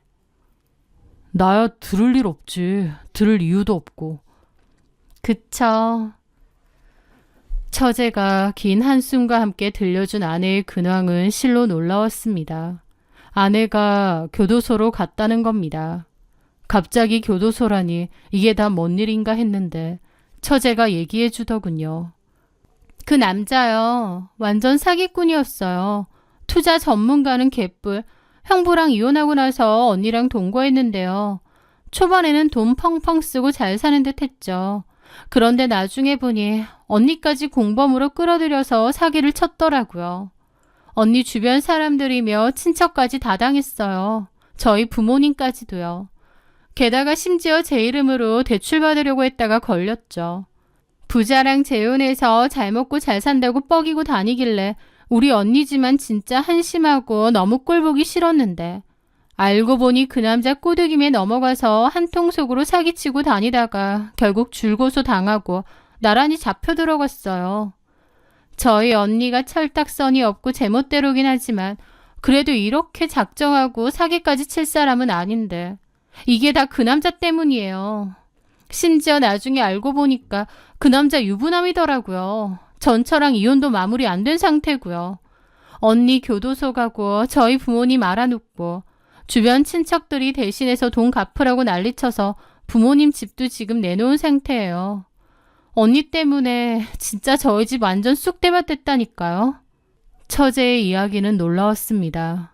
S2: 나야 들을 일 없지. 들을 이유도 없고.
S1: 그쵸. 처제가 긴 한숨과 함께 들려준 아내의 근황은 실로 놀라웠습니다. 아내가 교도소로 갔다는 겁니다. 갑자기 교도소라니 이게 다 뭔 일인가 했는데 처제가 얘기해 주더군요. 그 남자요. 완전 사기꾼이었어요. 투자 전문가는 개뿔. 형부랑 이혼하고 나서 언니랑 동거했는데요. 초반에는 돈 펑펑 쓰고 잘 사는 듯 했죠. 그런데 나중에 보니 언니까지 공범으로 끌어들여서 사기를 쳤더라고요. 언니 주변 사람들이며 친척까지 다 당했어요. 저희 부모님까지도요. 게다가 심지어 제 이름으로 대출받으려고 했다가 걸렸죠. 부자랑 재혼해서 잘 먹고 잘 산다고 뻐기고 다니길래 우리 언니지만 진짜 한심하고 너무 꼴보기 싫었는데 알고 보니 그 남자 꼬드김에 넘어가서 한통속으로 사기치고 다니다가 결국 줄고소 당하고 나란히 잡혀 들어갔어요. 저희 언니가 철딱선이 없고 제멋대로긴 하지만 그래도 이렇게 작정하고 사기까지 칠 사람은 아닌데 이게 다 그 남자 때문이에요. 심지어 나중에 알고 보니까 그 남자 유부남이더라고요. 전처랑 이혼도 마무리 안 된 상태고요. 언니 교도소 가고 저희 부모님 알아눕고 주변 친척들이 대신해서 돈 갚으라고 난리쳐서 부모님 집도 지금 내놓은 상태예요. 언니 때문에 진짜 저희 집 완전 쑥대밭 됐다니까요. 처제의 이야기는 놀라웠습니다.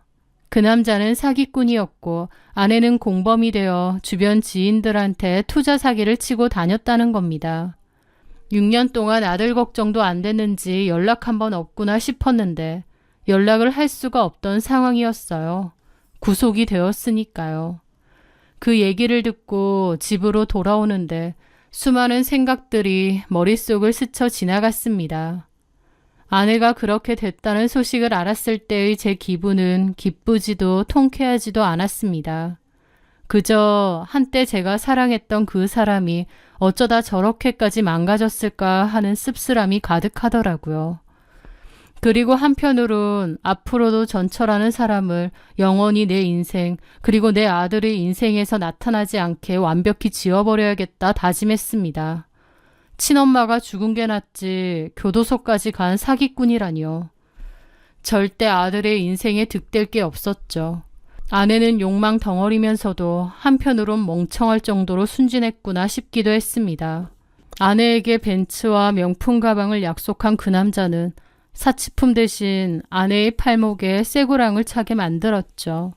S1: 그 남자는 사기꾼이었고 아내는 공범이 되어 주변 지인들한테 투자 사기를 치고 다녔다는 겁니다. 6년 동안 아들 걱정도 안 됐는지 연락 한번 없구나 싶었는데 연락을 할 수가 없던 상황이었어요. 구속이 되었으니까요. 그 얘기를 듣고 집으로 돌아오는데 수많은 생각들이 머릿속을 스쳐 지나갔습니다. 아내가 그렇게 됐다는 소식을 알았을 때의 제 기분은 기쁘지도 통쾌하지도 않았습니다. 그저 한때 제가 사랑했던 그 사람이 어쩌다 저렇게까지 망가졌을까 하는 씁쓸함이 가득하더라고요. 그리고 한편으론 앞으로도 전철하는 사람을 영원히 내 인생 그리고 내 아들의 인생에서 나타나지 않게 완벽히 지워버려야겠다 다짐했습니다. 친엄마가 죽은 게 낫지 교도소까지 간 사기꾼이라니요. 절대 아들의 인생에 득될 게 없었죠. 아내는 욕망 덩어리면서도 한편으론 멍청할 정도로 순진했구나 싶기도 했습니다. 아내에게 벤츠와 명품 가방을 약속한 그 남자는 사치품 대신 아내의 팔목에 쇠고랑을 차게 만들었죠.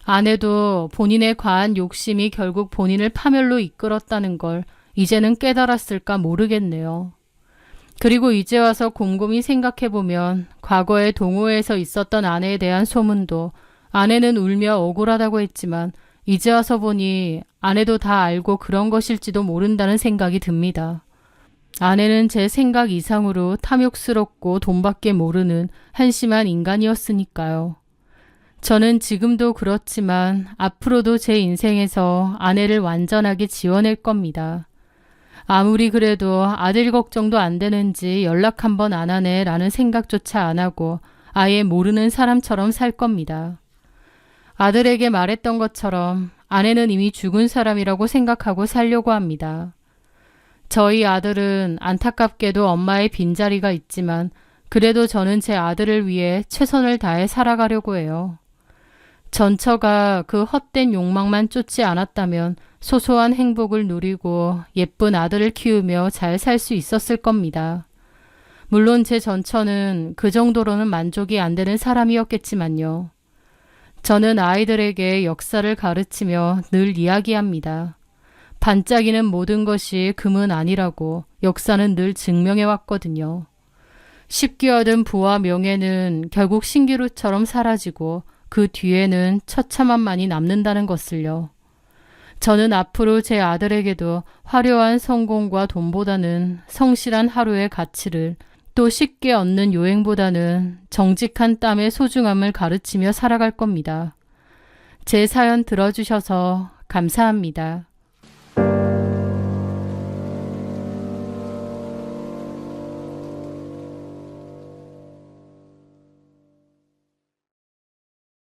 S1: 아내도 본인의 과한 욕심이 결국 본인을 파멸로 이끌었다는 걸 이제는 깨달았을까 모르겠네요. 그리고 이제 와서 곰곰이 생각해보면 과거에 동호회에서 있었던 아내에 대한 소문도 아내는 울며 억울하다고 했지만 이제 와서 보니 아내도 다 알고 그런 것일지도 모른다는 생각이 듭니다. 아내는 제 생각 이상으로 탐욕스럽고 돈밖에 모르는 한심한 인간이었으니까요. 저는 지금도 그렇지만 앞으로도 제 인생에서 아내를 완전하게 지워낼 겁니다. 아무리 그래도 아들 걱정도 안 되는지 연락 한 번 안 하네 라는 생각조차 안 하고 아예 모르는 사람처럼 살 겁니다. 아들에게 말했던 것처럼 아내는 이미 죽은 사람이라고 생각하고 살려고 합니다. 저희 아들은 안타깝게도 엄마의 빈자리가 있지만 그래도 저는 제 아들을 위해 최선을 다해 살아가려고 해요. 전처가 그 헛된 욕망만 쫓지 않았다면 소소한 행복을 누리고 예쁜 아들을 키우며 잘 살 수 있었을 겁니다. 물론 제 전처는 그 정도로는 만족이 안 되는 사람이었겠지만요. 저는 아이들에게 역사를 가르치며 늘 이야기합니다. 반짝이는 모든 것이 금은 아니라고 역사는 늘 증명해 왔거든요. 쉽게 얻은 부와 명예는 결국 신기루처럼 사라지고 그 뒤에는 처참함만이 남는다는 것을요. 저는 앞으로 제 아들에게도 화려한 성공과 돈보다는 성실한 하루의 가치를, 또 쉽게 얻는 요행보다는 정직한 땀의 소중함을 가르치며 살아갈 겁니다. 제 사연 들어주셔서 감사합니다.